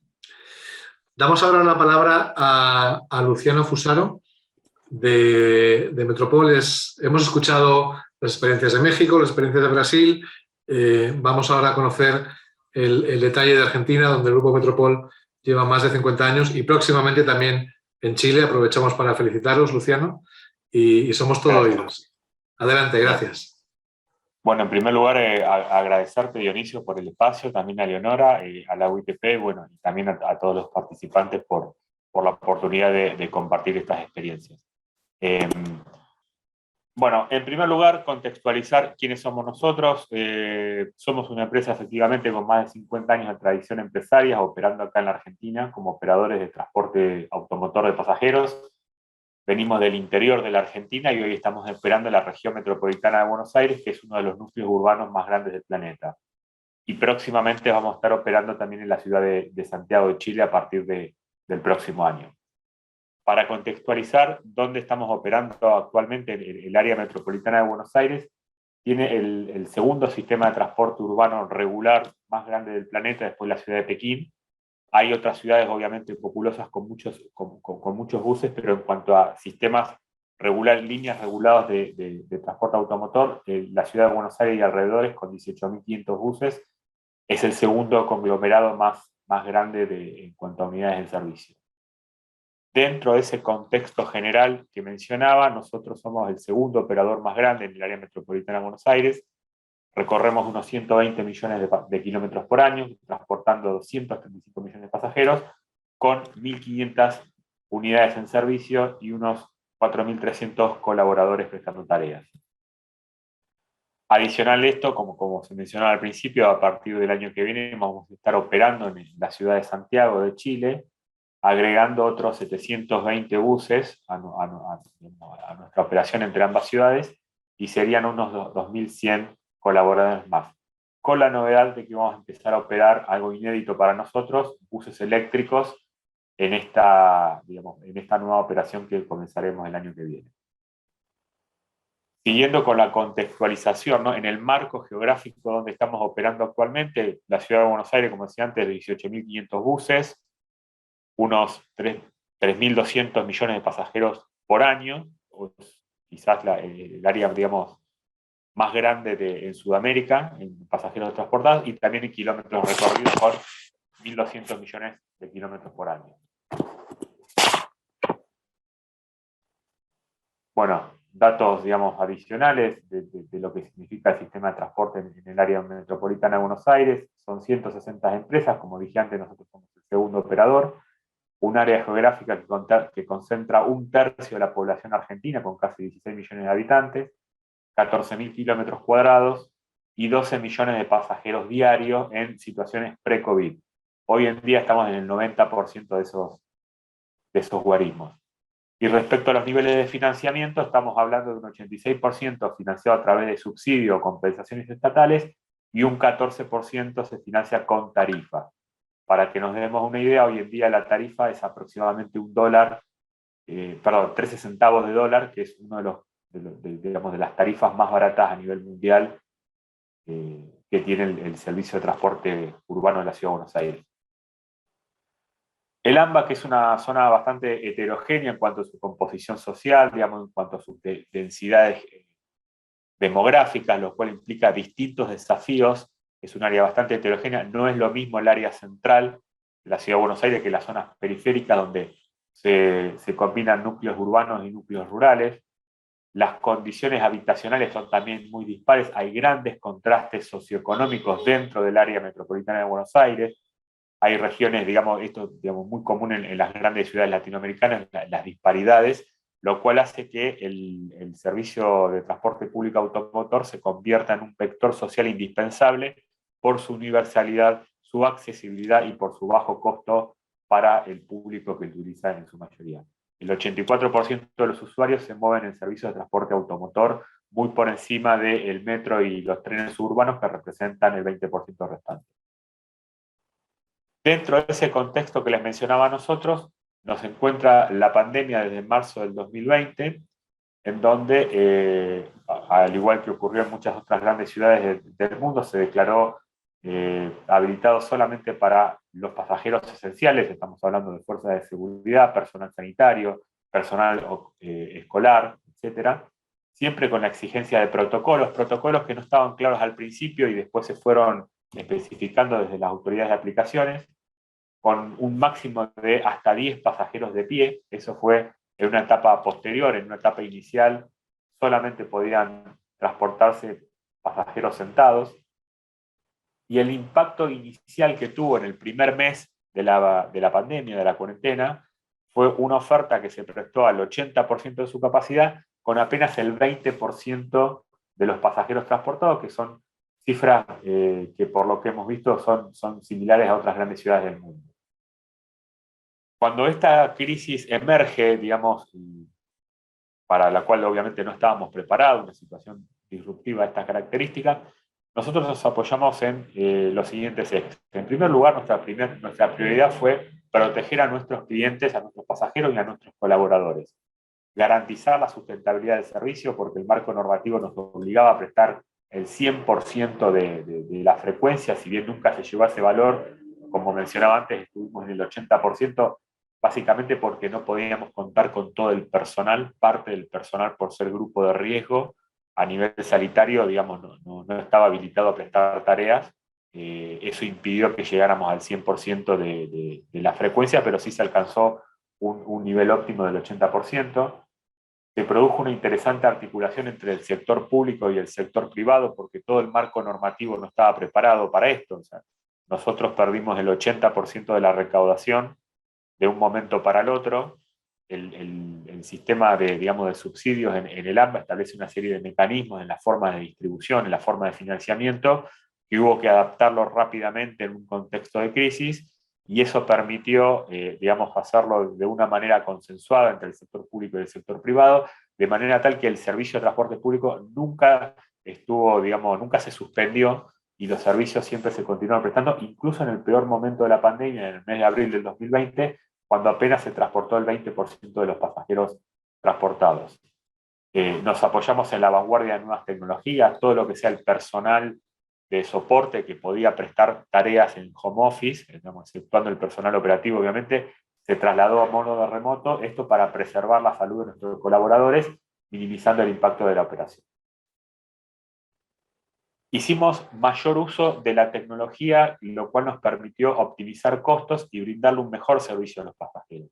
Damos ahora la palabra a Luciano Fusaro de Metropol. Hemos escuchado las experiencias de México, las experiencias de Brasil. Vamos ahora a conocer el detalle de Argentina, donde el Grupo Metropol lleva más de 50 años y próximamente también en Chile. Aprovechamos para felicitaros, Luciano, y somos todo oídos. Adelante, gracias. Bueno, en primer lugar, agradecerte, Dionisio, por el espacio, también a Leonora, a la UITP, bueno, y también a todos los participantes por la oportunidad de compartir estas experiencias. Bueno, en primer lugar, contextualizar quiénes somos nosotros. Somos una empresa efectivamente con más de 50 años de tradición empresaria, operando acá en la Argentina como operadores de transporte automotor de pasajeros. Venimos del interior de la Argentina y hoy estamos operando en la región metropolitana de Buenos Aires, que es uno de los núcleos urbanos más grandes del planeta. Y próximamente vamos a estar operando también en la ciudad de Santiago de Chile a partir del próximo año. Para contextualizar dónde estamos operando actualmente, el área metropolitana de Buenos Aires tiene el segundo sistema de transporte urbano regular más grande del planeta, después de la ciudad de Pekín. Hay otras ciudades obviamente populosas con muchos buses, pero en cuanto a sistemas líneas reguladas de transporte automotor, la ciudad de Buenos Aires y alrededores, con 18.500 buses, es el segundo conglomerado más grande en cuanto a unidades de servicio. Dentro de ese contexto general que mencionaba, nosotros somos el segundo operador más grande en el área metropolitana de Buenos Aires. Recorremos unos 120 millones de kilómetros por año, transportando 235 millones de pasajeros, con 1.500 unidades en servicio y unos 4.300 colaboradores prestando tareas. Adicional a esto, como se mencionó al principio, a partir del año que viene vamos a estar operando en la ciudad de Santiago de Chile, agregando otros 720 buses a nuestra operación entre ambas ciudades, y serían unos 2.100 colaboradores más. Con la novedad de que vamos a empezar a operar algo inédito para nosotros, buses eléctricos, en esta nueva operación que comenzaremos el año que viene. Siguiendo con la contextualización, ¿no? En el marco geográfico donde estamos operando actualmente, la ciudad de Buenos Aires, como decía antes, 18.500 buses, unos 3.200 millones de pasajeros por año, o quizás el área, digamos, más grande en Sudamérica, en pasajeros transportados, y también en kilómetros recorridos por 1.200 millones de kilómetros por año. Bueno, datos, digamos, adicionales de lo que significa el sistema de transporte en el área metropolitana de Buenos Aires. Son 160 empresas, como dije antes, nosotros somos el segundo operador. Un área geográfica que concentra 1/3 de la población argentina, con casi 16 millones de habitantes, 14.000 kilómetros cuadrados y 12 millones de pasajeros diarios en situaciones pre-COVID. Hoy en día estamos en el 90% de esos guarismos. Y respecto a los niveles de financiamiento, estamos hablando de un 86% financiado a través de subsidios o compensaciones estatales, y un 14% se financia con tarifa. Para que nos demos una idea, hoy en día la tarifa es aproximadamente $1, 13 centavos de dólar, que es uno de las tarifas más baratas a nivel mundial que tiene el servicio de transporte urbano de la Ciudad de Buenos Aires. El AMBA, que es una zona bastante heterogénea en cuanto a su composición social, digamos, en cuanto a sus densidades demográficas, lo cual implica distintos desafíos. Es un área bastante heterogénea, no es lo mismo el área central de la Ciudad de Buenos Aires que las zonas periféricas, donde se combinan núcleos urbanos y núcleos rurales. Las condiciones habitacionales son también muy dispares, hay grandes contrastes socioeconómicos dentro del área metropolitana de Buenos Aires. Hay regiones, digamos, esto muy común en las grandes ciudades latinoamericanas, las disparidades, lo cual hace que el servicio de transporte público automotor se convierta en un vector social indispensable por su universalidad, su accesibilidad y por su bajo costo para el público que lo utiliza en su mayoría. El 84% de los usuarios se mueven en servicios de transporte automotor, muy por encima del metro y los trenes urbanos, que representan el 20% restante. Dentro de ese contexto que les mencionaba a nosotros, nos encuentra la pandemia desde marzo del 2020, en donde, al igual que ocurrió en muchas otras grandes ciudades del mundo, se declaró habilitado solamente para los pasajeros esenciales. Estamos hablando de fuerzas de seguridad, personal sanitario, personal escolar, etc. Siempre con la exigencia de protocolos que no estaban claros al principio y después se fueron especificando desde las autoridades de aplicaciones, con un máximo de hasta 10 pasajeros de pie. Eso fue en una etapa posterior. En una etapa inicial solamente podían transportarse pasajeros sentados. Y el impacto inicial que tuvo en el primer mes de la pandemia, de la cuarentena, fue una oferta que se prestó al 80% de su capacidad, con apenas el 20% de los pasajeros transportados, que son cifras que por lo que hemos visto son similares a otras grandes ciudades del mundo. Cuando esta crisis emerge, digamos, para la cual obviamente no estábamos preparados, una situación disruptiva de estas características, nosotros nos apoyamos en los siguientes ejes. En primer lugar, nuestra prioridad fue proteger a nuestros clientes, a nuestros pasajeros y a nuestros colaboradores. Garantizar la sustentabilidad del servicio, porque el marco normativo nos obligaba a prestar el 100% de la frecuencia, si bien nunca se llegó a ese valor, como mencionaba antes, estuvimos en el 80%, básicamente porque no podíamos contar con todo el personal, parte del personal por ser grupo de riesgo, a nivel sanitario, digamos, no estaba habilitado a prestar tareas. Eso impidió que llegáramos al 100% de la frecuencia, pero sí se alcanzó un nivel óptimo del 80%. Se produjo una interesante articulación entre el sector público y el sector privado, porque todo el marco normativo no estaba preparado para esto. O sea, nosotros perdimos el 80% de la recaudación de un momento para el otro. El sistema de subsidios en el AMBA establece una serie de mecanismos en la forma de distribución, en la forma de financiamiento, que hubo que adaptarlo rápidamente en un contexto de crisis, y eso permitió, hacerlo de una manera consensuada entre el sector público y el sector privado, de manera tal que el servicio de transporte público nunca se suspendió, y los servicios siempre se continuaron prestando, incluso en el peor momento de la pandemia, en el mes de abril del 2020, cuando apenas se transportó el 20% de los pasajeros transportados. Nos apoyamos en la vanguardia de nuevas tecnologías, todo lo que sea el personal de soporte que podía prestar tareas en home office, exceptuando el personal operativo, obviamente, se trasladó a modo de remoto, esto para preservar la salud de nuestros colaboradores, minimizando el impacto de la operación. Hicimos mayor uso de la tecnología, lo cual nos permitió optimizar costos y brindarle un mejor servicio a los pasajeros.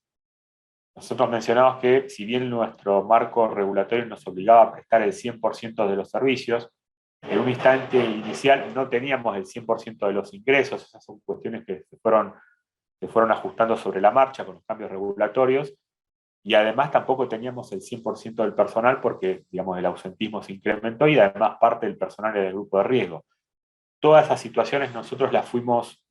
Nosotros mencionamos que, si bien nuestro marco regulatorio nos obligaba a prestar el 100% de los servicios, en un instante inicial no teníamos el 100% de los ingresos. Esas son cuestiones que se fueron ajustando sobre la marcha con los cambios regulatorios, y además tampoco teníamos el 100% del personal porque, el ausentismo se incrementó, y además parte del personal era del grupo de riesgo. Todas esas situaciones nosotros las fuimos,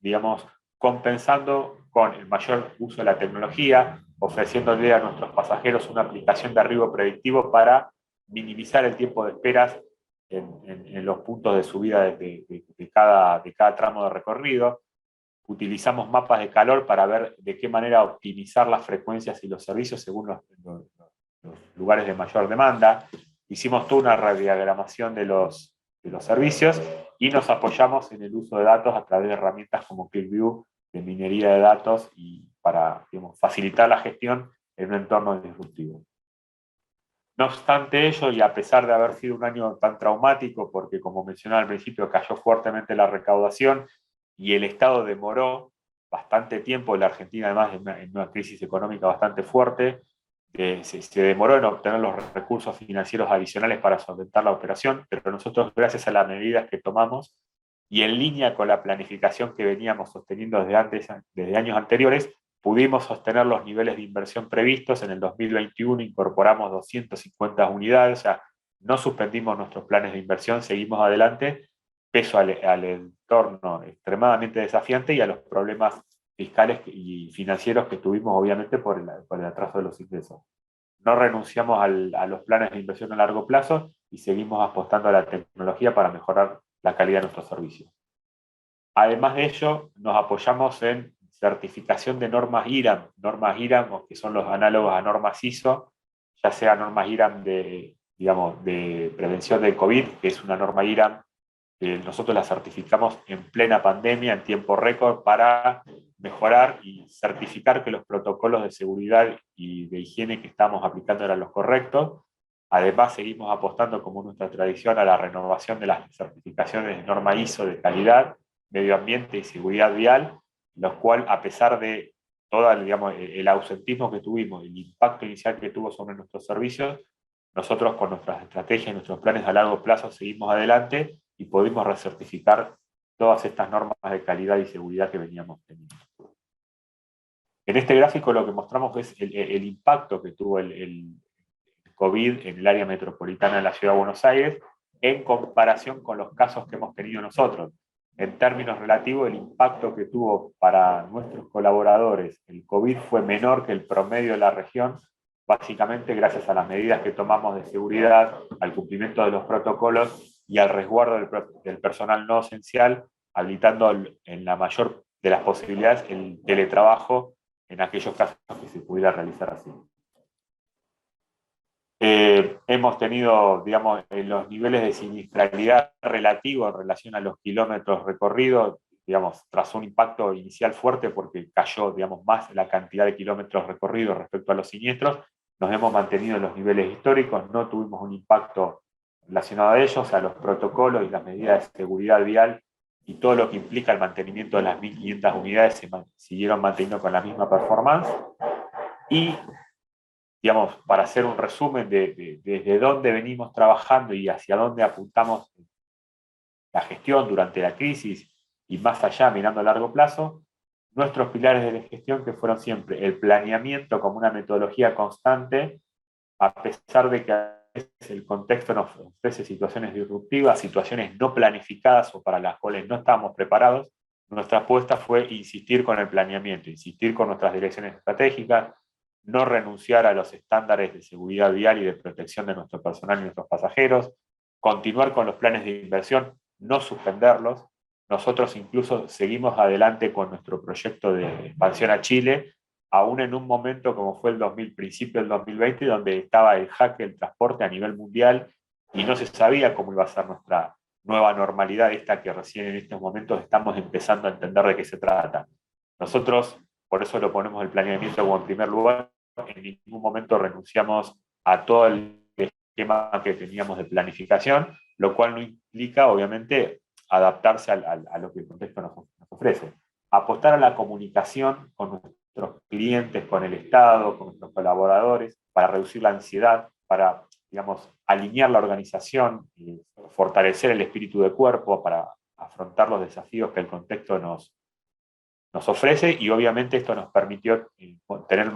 compensando con el mayor uso de la tecnología, ofreciéndole a nuestros pasajeros una aplicación de arribo predictivo para minimizar el tiempo de esperas en los puntos de subida de cada tramo de recorrido. Utilizamos mapas de calor para ver de qué manera optimizar las frecuencias y los servicios según los lugares de mayor demanda. Hicimos toda una radiogramación de los servicios, y nos apoyamos en el uso de datos a través de herramientas como ClickView, de minería de datos, y para facilitar la gestión en un entorno disruptivo. No obstante ello, y a pesar de haber sido un año tan traumático, porque como mencionaba al principio, cayó fuertemente la recaudación y el Estado demoró bastante tiempo, la Argentina además en una crisis económica bastante fuerte, se demoró en obtener los recursos financieros adicionales para solventar la operación, pero nosotros, gracias a las medidas que tomamos y en línea con la planificación que veníamos sosteniendo desde años anteriores, pudimos sostener los niveles de inversión previstos. En el 2021 incorporamos 250 unidades, o sea, no suspendimos nuestros planes de inversión, seguimos adelante, pese al entorno extremadamente desafiante y a los problemas fiscales y financieros que tuvimos, obviamente, por el atraso de los ingresos. No renunciamos a los planes de inversión a largo plazo y seguimos apostando a la tecnología para mejorar la calidad de nuestros servicios. Además de ello, nos apoyamos en certificación de normas IRAM, que son los análogos a normas ISO, ya sea normas IRAM de prevención del COVID, que es una norma IRAM que nosotros la certificamos en plena pandemia, en tiempo récord, para mejorar y certificar que los protocolos de seguridad y de higiene que estamos aplicando eran los correctos. Además, seguimos apostando, como nuestra tradición, a la renovación de las certificaciones de norma ISO de calidad, medio ambiente y seguridad vial, los cual, a pesar de todo el ausentismo que tuvimos, el impacto inicial que tuvo sobre nuestros servicios, nosotros con nuestras estrategias y nuestros planes a largo plazo seguimos adelante y pudimos recertificar todas estas normas de calidad y seguridad que veníamos teniendo. En este gráfico lo que mostramos es el impacto que tuvo el COVID en el área metropolitana de la Ciudad de Buenos Aires, en comparación con los casos que hemos tenido nosotros. En términos relativos, el impacto que tuvo para nuestros colaboradores el COVID fue menor que el promedio de la región, básicamente gracias a las medidas que tomamos de seguridad, al cumplimiento de los protocolos y al resguardo del personal no esencial, habilitando en la mayor de las posibilidades el teletrabajo en aquellos casos que se pudiera realizar así. Hemos tenido, digamos, los niveles de siniestralidad relativos en relación a los kilómetros recorridos, digamos, tras un impacto inicial fuerte porque cayó, digamos, más la cantidad de kilómetros recorridos respecto a los siniestros, nos hemos mantenido en los niveles históricos, no tuvimos un impacto relacionado a ellos, a los protocolos y las medidas de seguridad vial y todo lo que implica el mantenimiento de las 1.500 unidades se siguieron manteniendo con la misma performance. Y, digamos, para hacer un resumen de desde dónde venimos trabajando y hacia dónde apuntamos la gestión durante la crisis y más allá, mirando a largo plazo, nuestros pilares de la gestión que fueron siempre el planeamiento como una metodología constante, a pesar de que a veces el contexto nos ofrece situaciones disruptivas, situaciones no planificadas o para las cuales no estábamos preparados, nuestra apuesta fue insistir con el planeamiento, insistir con nuestras direcciones estratégicas, no renunciar a los estándares de seguridad vial y de protección de nuestro personal y nuestros pasajeros, continuar con los planes de inversión, no suspenderlos. Nosotros incluso seguimos adelante con nuestro proyecto de expansión a Chile, aún en un momento como fue el principio del 2020, donde estaba el jaque del transporte a nivel mundial y no se sabía cómo iba a ser nuestra nueva normalidad, esta que recién en estos momentos estamos empezando a entender de qué se trata. Nosotros, por eso lo ponemos el planeamiento como en primer lugar, en ningún momento renunciamos a todo el esquema que teníamos de planificación, lo cual no implica, obviamente, adaptarse a lo que el contexto nos ofrece. Apostar a la comunicación con nuestros clientes, con el Estado, con nuestros colaboradores, para reducir la ansiedad, para, digamos, alinear la organización, y fortalecer el espíritu de cuerpo, para afrontar los desafíos que el contexto nos ofrece, y obviamente esto nos permitió tener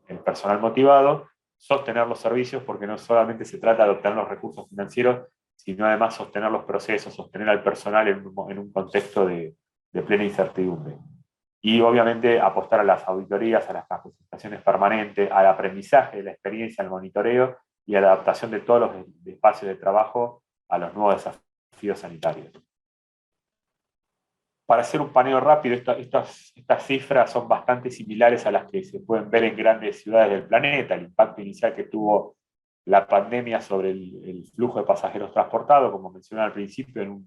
el personal motivado, sostener los servicios, porque no solamente se trata de obtener los recursos financieros, sino además sostener los procesos, sostener al personal en un contexto de plena incertidumbre. Y obviamente apostar a las auditorías, a las capacitaciones permanentes, al aprendizaje de la experiencia, al monitoreo y a la adaptación de todos los espacios de trabajo a los nuevos desafíos sanitarios. Para hacer un paneo rápido, estas cifras son bastante similares a las que se pueden ver en grandes ciudades del planeta. El impacto inicial que tuvo la pandemia sobre el flujo de pasajeros transportados, como mencioné al principio,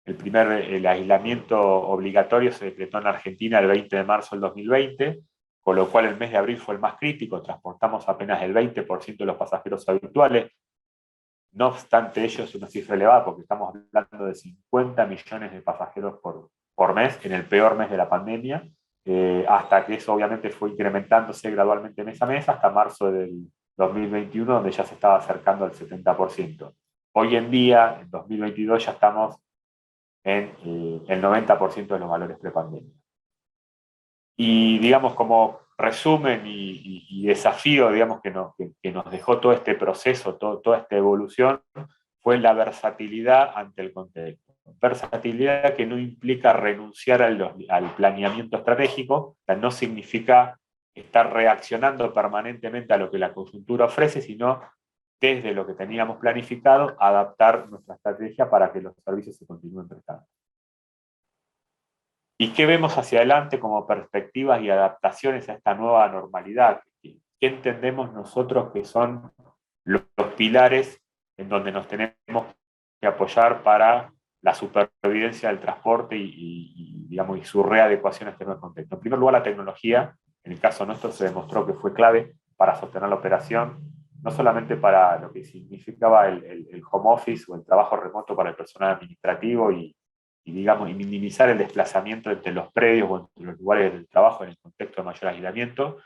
el aislamiento obligatorio se decretó en Argentina el 20 de marzo del 2020, con lo cual el mes de abril fue el más crítico, transportamos apenas el 20% de los pasajeros habituales. No obstante ello, es una cifra elevada porque estamos hablando de 50 millones de pasajeros por mes, en el peor mes de la pandemia, hasta que eso obviamente fue incrementándose gradualmente mes a mes, hasta marzo del 2021, donde ya se estaba acercando al 70%. Hoy en día, en 2022, ya estamos en el 90% de los valores prepandemia. Y digamos, como resumen y desafío, digamos, que nos dejó todo este proceso, toda esta evolución, fue la versatilidad ante el contexto. Versatilidad que no implica renunciar al planeamiento estratégico, o sea, no significa estar reaccionando permanentemente a lo que la coyuntura ofrece, sino desde lo que teníamos planificado, adaptar nuestra estrategia para que los servicios se continúen prestando. ¿Y qué vemos hacia adelante como perspectivas y adaptaciones a esta nueva normalidad? ¿Qué entendemos nosotros que son los pilares en donde nos tenemos que apoyar para la supervivencia del transporte digamos, y su readecuación a este nuevo contexto? En primer lugar, la tecnología. En el caso nuestro se demostró que fue clave para sostener la operación, no solamente para lo que significaba el home office o el trabajo remoto para el personal administrativo y minimizar el desplazamiento entre los predios o entre los lugares del trabajo en el contexto de mayor aislamiento,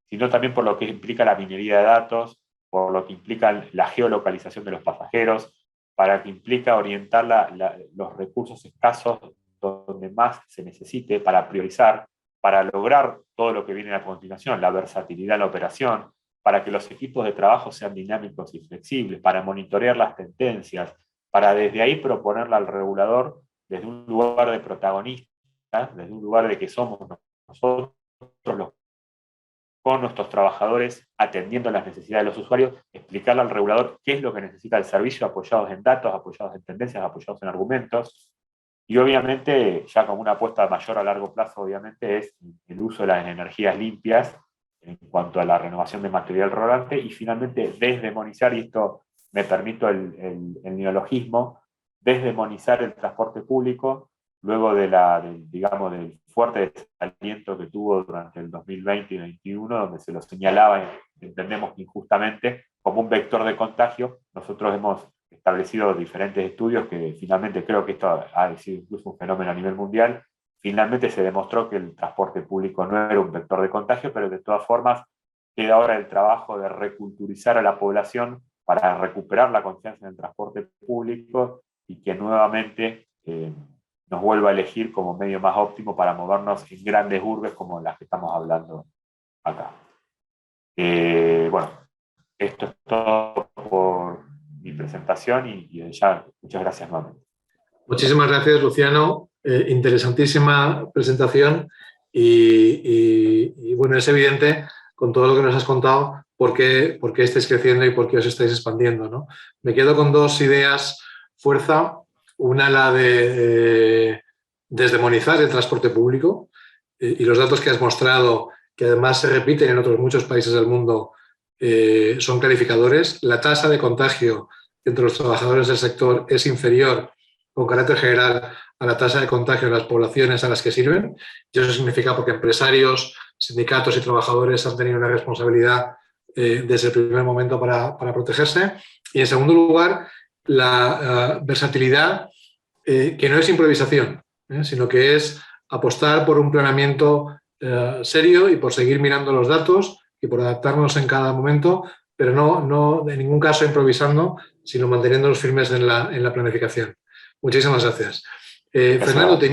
sino también por lo que implica la minería de datos, por lo que implica la geolocalización de los pasajeros, para que implica orientar los recursos escasos donde más se necesite, para priorizar, para lograr todo lo que viene a continuación, la versatilidad de la operación, para que los equipos de trabajo sean dinámicos y flexibles, para monitorear las tendencias, para desde ahí proponerle al regulador desde un lugar de protagonista, desde un lugar de que somos nosotros los con nuestros trabajadores atendiendo las necesidades de los usuarios, explicarle al regulador qué es lo que necesita el servicio, apoyados en datos, apoyados en tendencias, apoyados en argumentos. Y obviamente, ya como una apuesta mayor a largo plazo, obviamente, es el uso de las energías limpias en cuanto a la renovación de material rodante y finalmente desdemonizar, y esto me permito el neologismo, desdemonizar el transporte público luego digamos, del fuerte desaliento que tuvo durante el 2020 y 2021, donde se lo señalaba, entendemos que injustamente, como un vector de contagio. Nosotros hemos establecido diferentes estudios que finalmente creo que esto ha sido incluso un fenómeno a nivel mundial. Finalmente se demostró que el transporte público no era un vector de contagio, pero de todas formas queda ahora el trabajo de reculturizar a la población para recuperar la confianza en el transporte público y que nuevamente nos vuelva a elegir como medio más óptimo para movernos en grandes urbes como las que estamos hablando acá. Bueno, esto es todo por mi presentación y ya muchas gracias nuevamente. Muchísimas gracias, Luciano. Interesantísima presentación y bueno, es evidente con todo lo que nos has contado por qué estáis creciendo y por qué os estáis expandiendo, ¿no? Me quedo con dos ideas fuerza. Una, la de desdemonizar el transporte público y los datos que has mostrado, que además se repiten en otros muchos países del mundo, son clarificadores. La tasa de contagio entre los trabajadores del sector es inferior, con carácter general, a la tasa de contagio en las poblaciones a las que sirven. Y eso significa porque empresarios, sindicatos y trabajadores han tenido una responsabilidad desde el primer momento para protegerse. Y en segundo lugar, la versatilidad, que no es improvisación, sino que es apostar por un planeamiento serio y por seguir mirando los datos y por adaptarnos en cada momento, pero no en ningún caso improvisando, sino manteniéndonos firmes en la planificación. Muchísimas gracias. Fernando, te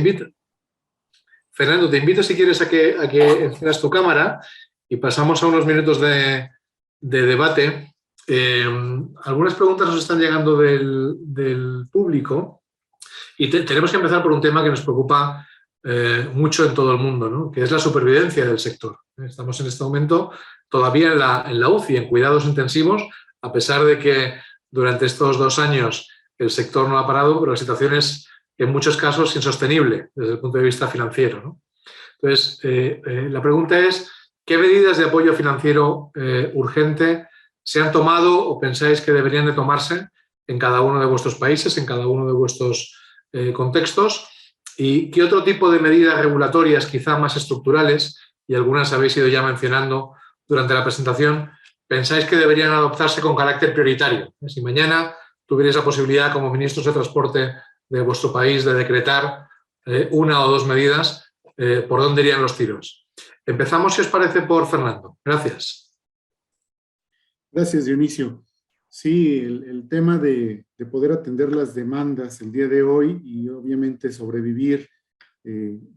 invito si quieres a que enciendas tu cámara y pasamos a unos minutos de debate. Algunas preguntas nos están llegando del público y tenemos que empezar por un tema que nos preocupa mucho en todo el mundo, ¿no? Que es la supervivencia del sector. Estamos en este momento todavía en la UCI, en cuidados intensivos, a pesar de que durante estos 2 años el sector no ha parado, pero la situación es en muchos casos insostenible desde el punto de vista financiero, ¿no? Entonces, la pregunta es, ¿qué medidas de apoyo financiero urgente se han tomado o pensáis que deberían de tomarse en cada uno de vuestros países, en cada uno de vuestros contextos? ¿Y qué otro tipo de medidas regulatorias, quizá más estructurales, y algunas habéis ido ya mencionando durante la presentación, pensáis que deberían adoptarse con carácter prioritario? Si mañana tuvierais la posibilidad, como ministros de transporte de vuestro país, de decretar 1 o 2 medidas, ¿por dónde irían los tiros? Empezamos, si os parece, por Fernando. Gracias. Gracias, Dionisio. Sí, el tema de poder atender las demandas el día de hoy y obviamente sobrevivir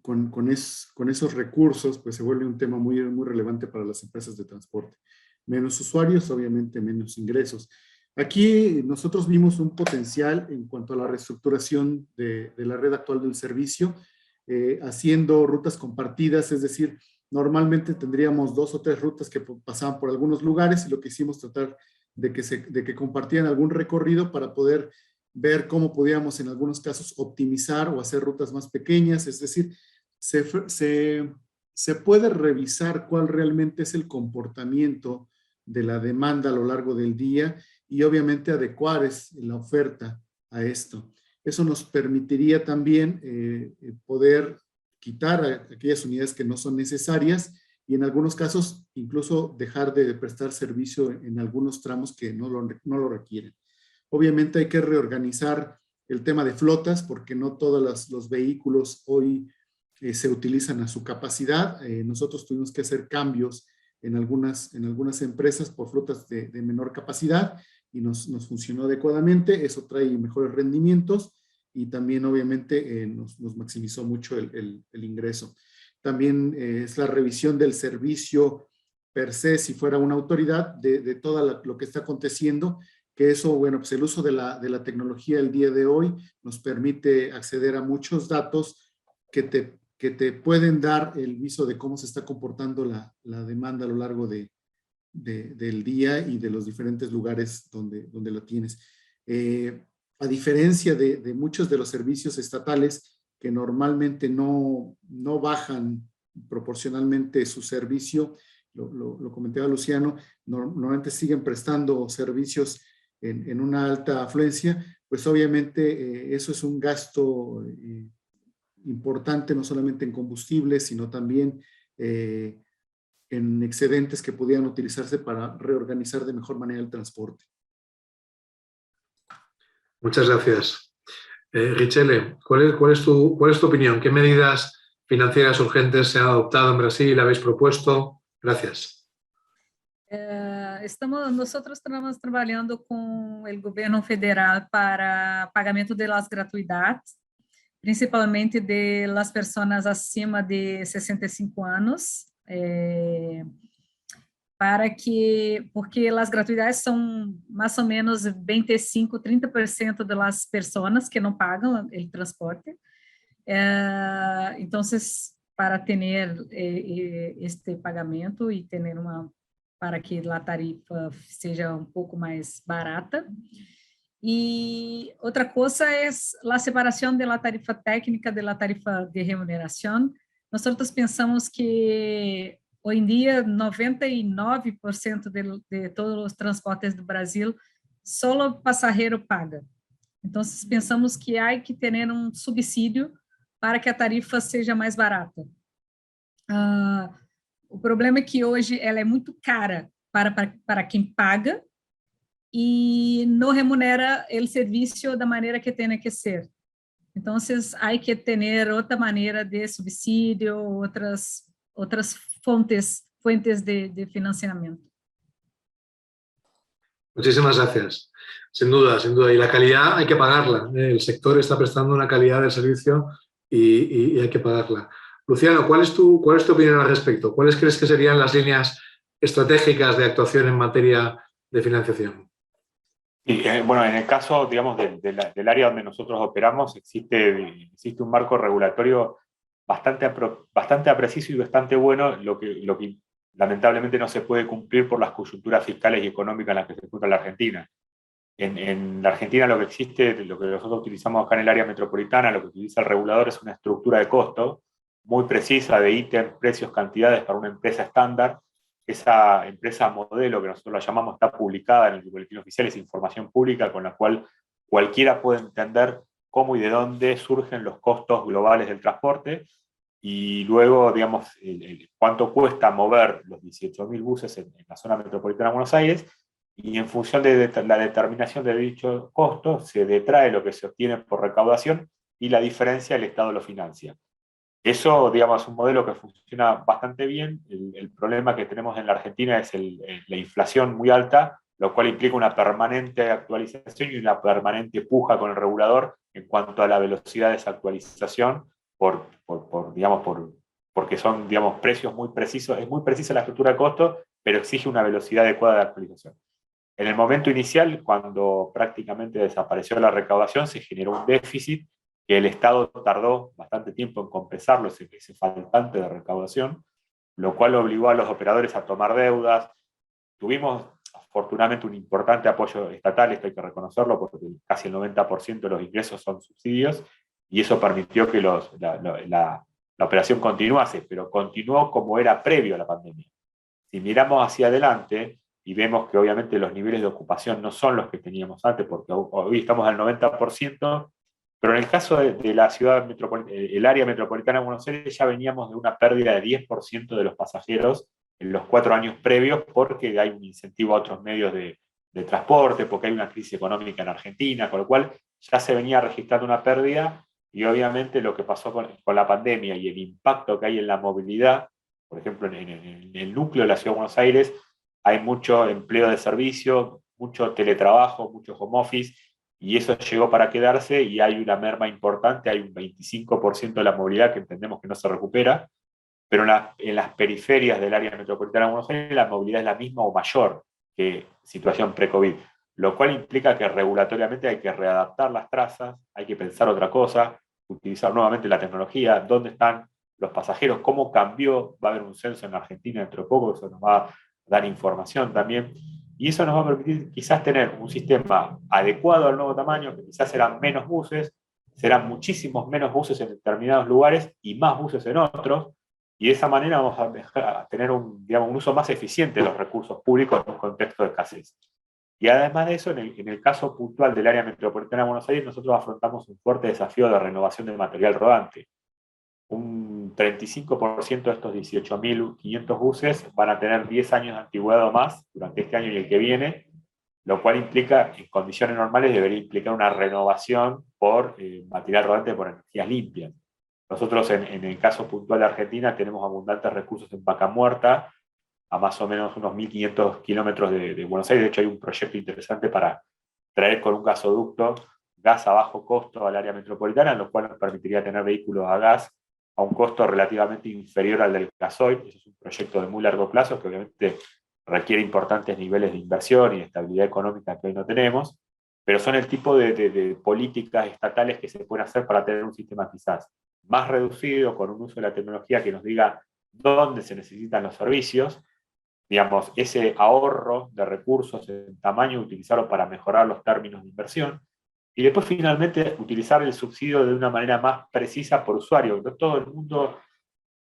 con esos recursos, pues se vuelve un tema muy, muy relevante para las empresas de transporte. Menos usuarios, obviamente menos ingresos. Aquí nosotros vimos un potencial en cuanto a la reestructuración de la red actual del servicio, haciendo rutas compartidas, es decir, normalmente tendríamos 2 o 3 rutas que pasaban por algunos lugares y lo que hicimos tratar de que compartieran algún recorrido para poder ver cómo podíamos en algunos casos optimizar o hacer rutas más pequeñas, es decir, se puede revisar cuál realmente es el comportamiento de la demanda a lo largo del día y obviamente adecuar la oferta a esto. Eso nos permitiría también poder quitar aquellas unidades que no son necesarias y en algunos casos incluso dejar de prestar servicio en algunos tramos que no lo requieren. Obviamente hay que reorganizar el tema de flotas porque no todos los vehículos hoy se utilizan a su capacidad. Nosotros tuvimos que hacer cambios en algunas empresas por flotas de menor capacidad y nos funcionó adecuadamente. Eso trae mejores rendimientos y también obviamente nos maximizó mucho el ingreso. También es la revisión del servicio per se, si fuera una autoridad, de todo lo que está aconteciendo, que eso, bueno, pues el uso de la tecnología el día de hoy nos permite acceder a muchos datos que te pueden dar el viso de cómo se está comportando la demanda a lo largo del día y de los diferentes lugares donde lo tienes. A diferencia de muchos de los servicios estatales que normalmente no bajan proporcionalmente su servicio, lo comentaba Luciano, normalmente siguen prestando servicios en una alta afluencia, pues obviamente eso es un gasto importante, no solamente en combustible, sino también en excedentes que podían utilizarse para reorganizar de mejor manera el transporte. Muchas gracias. Richelle, ¿cuál es tu opinión? ¿Qué medidas financieras urgentes se han adoptado en Brasil? ¿Habéis propuesto? Gracias. Nosotros estamos trabalhando com o governo federal para pagamento de las gratuidades, principalmente de las pessoas acima de 65 anos, porque as gratuidades são mais ou menos 25, 30% das pessoas que não pagam o transporte. Então, para ter este pagamento e ter para que a tarifa seja um pouco mais barata. E outra coisa é a separação da tarifa técnica da tarifa de remuneração. Nós pensamos que hoje em dia 99% de todos os transportes do Brasil só o passageiro paga. Então pensamos que há que ter um subsídio para que a tarifa seja mais barata. O problema é que hoje ela é muito cara para quem paga e não remunera o serviço da maneira que tem que ser. Então, há que ter outra maneira de subsídio, outras fontes de financiamiento. Muchísimas gracias. Sin duda. Y la calidad hay que pagarla. El sector está prestando una calidad del servicio y hay que pagarla. Luciano, ¿cuál es tu opinión al respecto? ¿Cuáles crees que serían las líneas estratégicas de actuación en materia de financiación? Sí, bueno, en el caso, digamos, del área donde nosotros operamos, existe un marco regulatorio bastante preciso y bastante bueno, lo que lamentablemente no se puede cumplir por las coyunturas fiscales y económicas en las que se encuentra la Argentina. En la Argentina lo que existe, lo que nosotros utilizamos acá en el área metropolitana, lo que utiliza el regulador es una estructura de costo muy precisa de ítems, precios, cantidades para una empresa estándar. Esa empresa modelo, que nosotros la llamamos, está publicada en el boletín oficial, es información pública con la cual cualquiera puede entender cómo y de dónde surgen los costos globales del transporte y luego, digamos, cuánto cuesta mover los 18.000 buses en la zona metropolitana de Buenos Aires, y en función de la determinación de dicho costo se detrae lo que se obtiene por recaudación y la diferencia el Estado lo financia. Eso, digamos, es un modelo que funciona bastante bien. El problema que tenemos en la Argentina es la inflación muy alta, lo cual implica una permanente actualización y una permanente puja con el regulador en cuanto a la velocidad de esa actualización, porque son, digamos, precios muy precisos. Es muy precisa la estructura de costo, pero exige una velocidad adecuada de actualización. En el momento inicial, cuando prácticamente desapareció la recaudación, se generó un déficit que el Estado tardó bastante tiempo en compensarlo, ese faltante de recaudación, lo cual obligó a los operadores a tomar deudas. Tuvimos, afortunadamente, un importante apoyo estatal, esto hay que reconocerlo, porque casi el 90% de los ingresos son subsidios, y eso permitió que la operación continuase, pero continuó como era previo a la pandemia. Si miramos hacia adelante y vemos que obviamente los niveles de ocupación no son los que teníamos antes, porque hoy estamos al 90%, pero en el caso de la ciudad el área metropolitana de Buenos Aires ya veníamos de una pérdida de 10% de los pasajeros en los 4 años previos, porque hay un incentivo a otros medios de transporte, porque hay una crisis económica en Argentina, con lo cual ya se venía registrando una pérdida, y obviamente lo que pasó con la pandemia y el impacto que hay en la movilidad, por ejemplo, en el núcleo de la ciudad de Buenos Aires hay mucho empleo de servicio, mucho teletrabajo, mucho home office, y eso llegó para quedarse y hay una merma importante, hay un 25% de la movilidad que entendemos que no se recupera, pero en las periferias del área metropolitana de Buenos Aires la movilidad es la misma o mayor que situación pre-COVID, lo cual implica que regulatoriamente hay que readaptar las trazas, hay que pensar otra cosa, utilizar nuevamente la tecnología, dónde están los pasajeros, cómo cambió, va a haber un censo en Argentina dentro de poco, eso nos va a dar información también, y eso nos va a permitir quizás tener un sistema adecuado al nuevo tamaño, que quizás serán menos buses, serán muchísimos menos buses en determinados lugares y más buses en otros, y de esa manera vamos a tener digamos, un uso más eficiente de los recursos públicos en un contexto de escasez. Y además de eso, en el caso puntual del área metropolitana de Buenos Aires, nosotros afrontamos un fuerte desafío de renovación del material rodante. Un 35% de estos 18.500 buses van a tener 10 años de antigüedad o más durante este año y el que viene, lo cual implica, en condiciones normales, debería implicar una renovación por material rodante por energías limpias. Nosotros, en el caso puntual de Argentina, tenemos abundantes recursos en Vaca Muerta, a más o menos unos 1.500 kilómetros de Buenos Aires. De hecho, hay un proyecto interesante para traer con un gasoducto gas a bajo costo al área metropolitana, lo cual nos permitiría tener vehículos a gas a un costo relativamente inferior al del gasoil. Ese es un proyecto de muy largo plazo que obviamente requiere importantes niveles de inversión y de estabilidad económica que hoy no tenemos, pero son el tipo de políticas estatales que se pueden hacer para tener un sistema quizás más reducido, con un uso de la tecnología que nos diga dónde se necesitan los servicios, digamos, ese ahorro de recursos en tamaño, utilizarlo para mejorar los términos de inversión, y después finalmente utilizar el subsidio de una manera más precisa por usuario. No todo el mundo,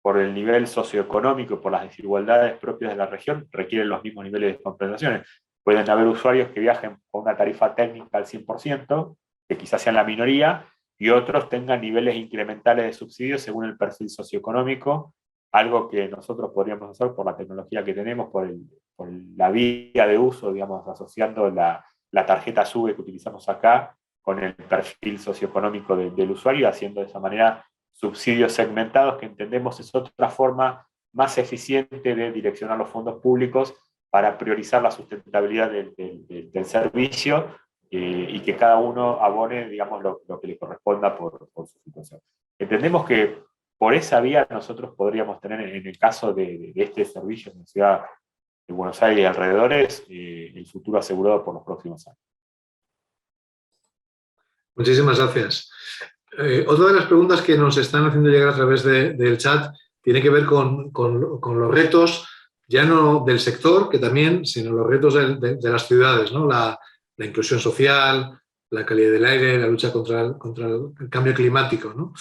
por el nivel socioeconómico, por las desigualdades propias de la región, requieren los mismos niveles de compensaciones. Pueden haber usuarios que viajen con una tarifa técnica al 100%, que quizás sean la minoría, y otros tengan niveles incrementales de subsidios según el perfil socioeconómico, algo que nosotros podríamos hacer por la tecnología que tenemos, por la vía de uso, digamos, asociando la tarjeta SUBE que utilizamos acá con el perfil socioeconómico del usuario, haciendo de esa manera subsidios segmentados, que entendemos es otra forma más eficiente de direccionar los fondos públicos para priorizar la sustentabilidad del servicio, y que cada uno abone, digamos, lo que le corresponda por su situación. Entendemos que por esa vía nosotros podríamos tener, en el caso de este servicio en la ciudad de Buenos Aires y alrededores, el futuro asegurado por los próximos años. Muchísimas gracias. Otra de las preguntas que nos están haciendo llegar a través del chat tiene que ver con los retos, ya no del sector, que también, sino los retos de las ciudades, ¿no? La inclusión social, la calidad del aire, la lucha contra el cambio climático, ¿no?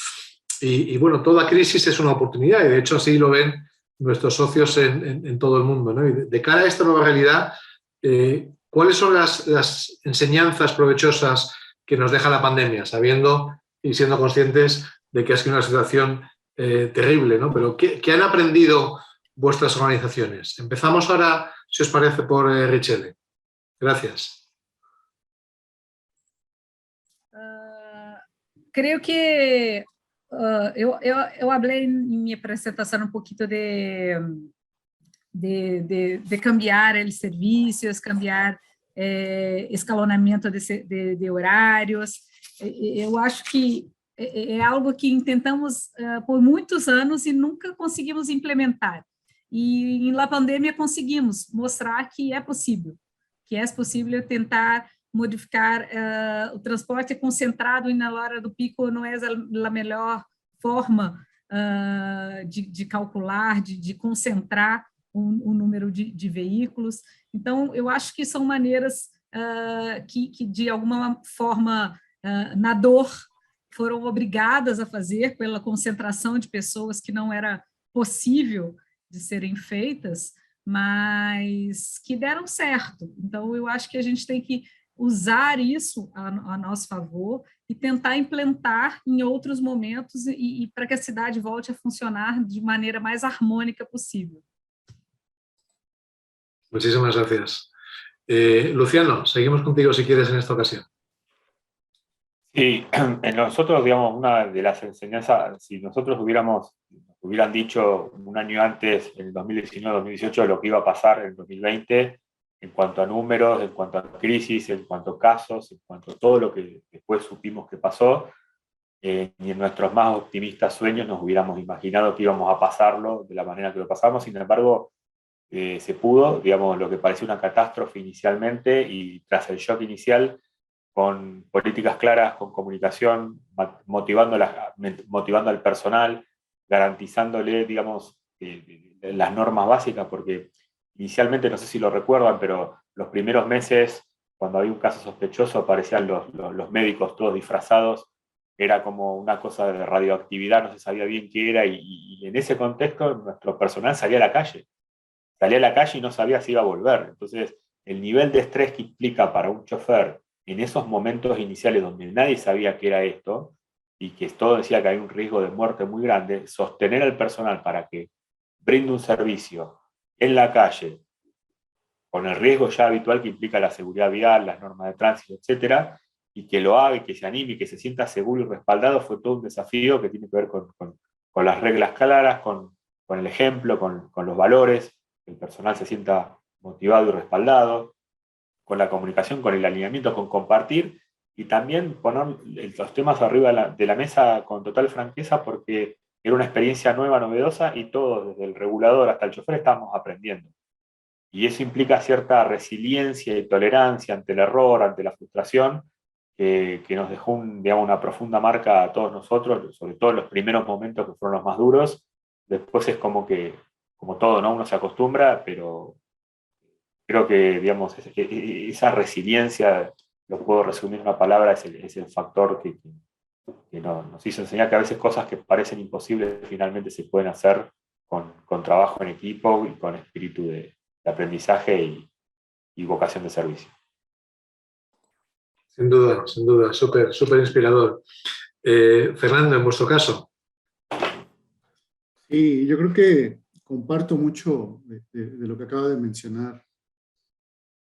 Y bueno, toda crisis es una oportunidad, y de hecho así lo ven nuestros socios en todo el mundo, ¿no? Y de cara a esta nueva realidad, ¿cuáles son las enseñanzas provechosas que nos deja la pandemia, sabiendo y siendo conscientes de que ha sido una situación terrible, ¿no? Pero ¿qué han aprendido vuestras organizaciones? Empezamos ahora, si os parece, por Richelle. Gracias. Creio que eu falei em minha apresentação um pouquinho de cambiar os serviços, cambiar escalonamento de horários. Eu acho que é algo que tentamos por muitos anos e nunca conseguimos implementar. E na pandemia conseguimos mostrar que é possível tentar modificar o transporte concentrado e na hora do pico não é a melhor forma de calcular, de concentrar o número de veículos. Então, eu acho que são maneiras que de alguma forma, na dor, foram obrigadas a fazer pela concentração de pessoas que não era possível de serem feitas, mas que deram certo. Então, eu acho que a gente tem que usar isso a nosso favor e tentar implantar em outros momentos e para que a cidade volte a funcionar de maneira mais harmônica possível. Muchísimas gracias. Luciano, seguimos contigo si quieres en esta ocasión. Sí, nosotros, digamos, una de las enseñanzas, si nosotros hubieran dicho un año antes, en el 2019-2018, lo que iba a pasar en el 2020, en cuanto a números, en cuanto a crisis, en cuanto a casos, en cuanto a todo lo que después supimos que pasó, ni en nuestros más optimistas sueños nos hubiéramos imaginado que íbamos a pasarlo de la manera que lo pasamos. Sin embargo, se pudo, digamos, lo que parecía una catástrofe inicialmente, y tras el shock inicial, con políticas claras, con comunicación, motivando al personal, garantizándole, digamos, las normas básicas, porque inicialmente, no sé si lo recuerdan, pero los primeros meses, cuando había un caso sospechoso, aparecían los médicos todos disfrazados, era como una cosa de radioactividad, no se sabía bien qué era, y en ese contexto nuestro personal salía a la calle y no sabía si iba a volver. Entonces, el nivel de estrés que implica para un chofer en esos momentos iniciales donde nadie sabía qué era esto, y que todo decía que hay un riesgo de muerte muy grande, sostener al personal para que brinde un servicio en la calle, con el riesgo ya habitual que implica la seguridad vial, las normas de tránsito, etcétera, y que lo haga, y que se anime, y que se sienta seguro y respaldado, fue todo un desafío que tiene que ver con las reglas claras, con el ejemplo, con los valores, que el personal se sienta motivado y respaldado, con la comunicación, con el alineamiento, con compartir, y también poner los temas arriba de la mesa con total franqueza, porque era una experiencia nueva, novedosa, y todos, desde el regulador hasta el chofer, estábamos aprendiendo. Y eso implica cierta resiliencia y tolerancia ante el error, ante la frustración, que nos dejó digamos, una profunda marca a todos nosotros, sobre todo en los primeros momentos, que fueron los más duros. Después es como todo, ¿no? Uno se acostumbra, pero creo que, digamos, esa resiliencia, lo puedo resumir en una palabra, es el factor que nos hizo enseñar que a veces cosas que parecen imposibles finalmente se pueden hacer con trabajo en equipo y con espíritu de aprendizaje y vocación de servicio. Sin duda, súper, súper inspirador. Fernando, en vuestro caso. Sí, yo creo que comparto mucho de lo que acaba de mencionar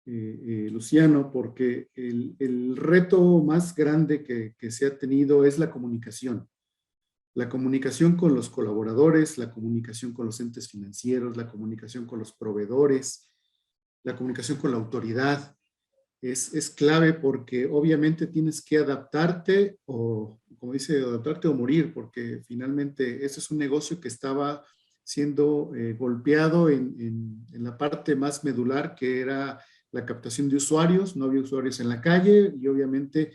Luciano, porque el reto más grande que se ha tenido es la comunicación. La comunicación con los colaboradores, la comunicación con los entes financieros, la comunicación con los proveedores, la comunicación con la autoridad. Es clave, porque obviamente tienes que adaptarte, o como dice, adaptarte o morir, porque finalmente este es un negocio que estaba siendo golpeado en la parte más medular, que era la captación de usuarios. No había usuarios en la calle, y obviamente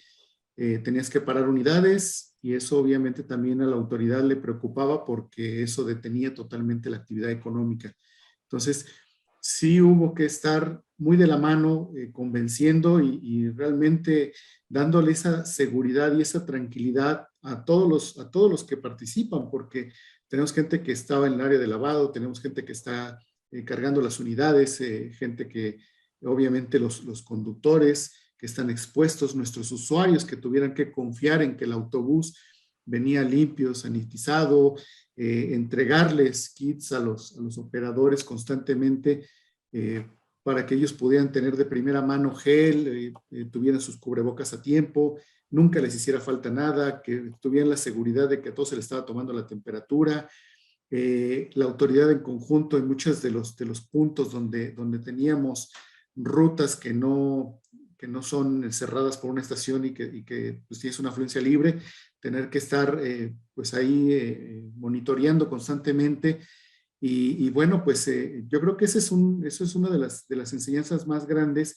tenías que parar unidades, y eso obviamente también a la autoridad le preocupaba, porque eso detenía totalmente la actividad económica. Entonces, sí hubo que estar muy de la mano, convenciendo y realmente dándole esa seguridad y esa tranquilidad a todos los que participan, porque tenemos gente que estaba en el área de lavado, tenemos gente que está cargando las unidades, gente que obviamente los conductores que están expuestos, nuestros usuarios que tuvieran que confiar en que el autobús venía limpio, sanitizado, entregarles kits a los operadores constantemente, para que ellos pudieran tener de primera mano gel, tuvieran sus cubrebocas a tiempo, nunca les hiciera falta nada, que tuvieran la seguridad de que a todos se les estaba tomando la temperatura. La autoridad en conjunto en muchos de los puntos donde teníamos rutas que no son cerradas por una estación, y que pues, tienes una afluencia libre, tener que estar pues ahí monitoreando constantemente. Y bueno, pues yo creo que eso es una de las enseñanzas más grandes,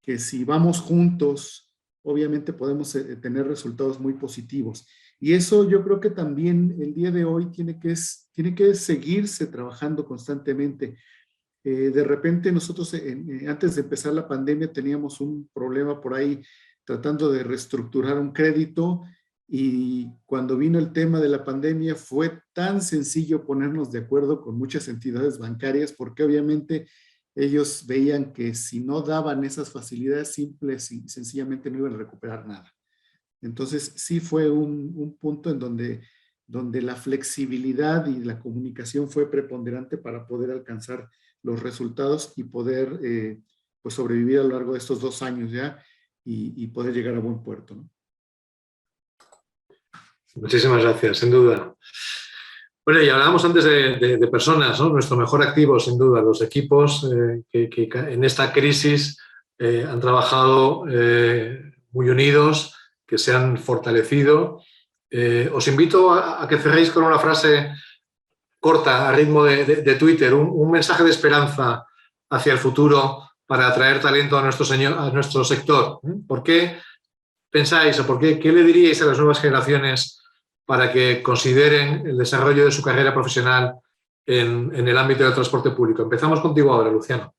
que si vamos juntos, obviamente podemos tener resultados muy positivos. Y eso yo creo que también el día de hoy tiene que seguirse trabajando constantemente. De repente nosotros antes de empezar la pandemia teníamos un problema por ahí tratando de reestructurar un crédito, y cuando vino el tema de la pandemia fue tan sencillo ponernos de acuerdo con muchas entidades bancarias, porque obviamente ellos veían que si no daban esas facilidades, simples y sencillamente no iban a recuperar nada. Entonces sí fue un punto en donde la flexibilidad y la comunicación fue preponderante para poder alcanzar los resultados y poder pues sobrevivir a lo largo de estos 2 años ya, y poder llegar a buen puerto, ¿no? Muchísimas gracias, sin duda. Bueno, y hablábamos antes de personas, ¿no? Nuestro mejor activo, sin duda, los equipos que en esta crisis han trabajado muy unidos, que se han fortalecido Os invito a que cerréis con una frase corta, a ritmo de Twitter, un mensaje de esperanza hacia el futuro para atraer talento a nuestro sector. ¿Por qué pensáis o qué le diríais a las nuevas generaciones para que consideren el desarrollo de su carrera profesional en el ámbito del transporte público? Empezamos contigo ahora, Luciano.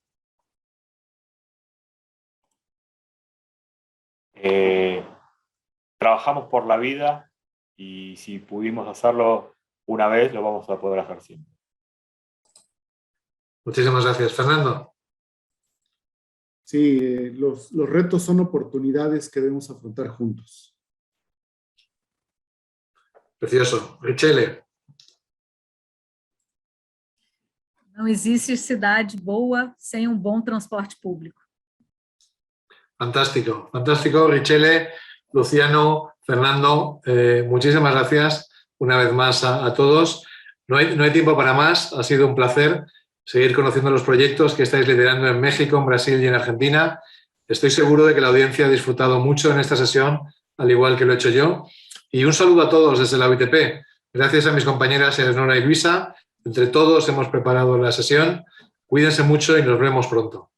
Trabajamos por la vida y si pudimos hacerlo una vez, lo vamos a poder hacer siempre. Muchísimas gracias. Fernando. Sí, los retos son oportunidades que debemos afrontar juntos. Precioso. Richelle. Não existe cidade boa sem bom transporte público. Fantástico, fantástico. Richelle, Luciano, Fernando, muchísimas gracias una vez más a todos. No hay tiempo para más. Ha sido un placer seguir conociendo los proyectos que estáis liderando en México, en Brasil y en Argentina. Estoy seguro de que la audiencia ha disfrutado mucho en esta sesión, al igual que lo he hecho yo. Y un saludo a todos desde la UITP. Gracias a mis compañeras Eleonora y Luisa. Entre todos hemos preparado la sesión. Cuídense mucho y nos vemos pronto.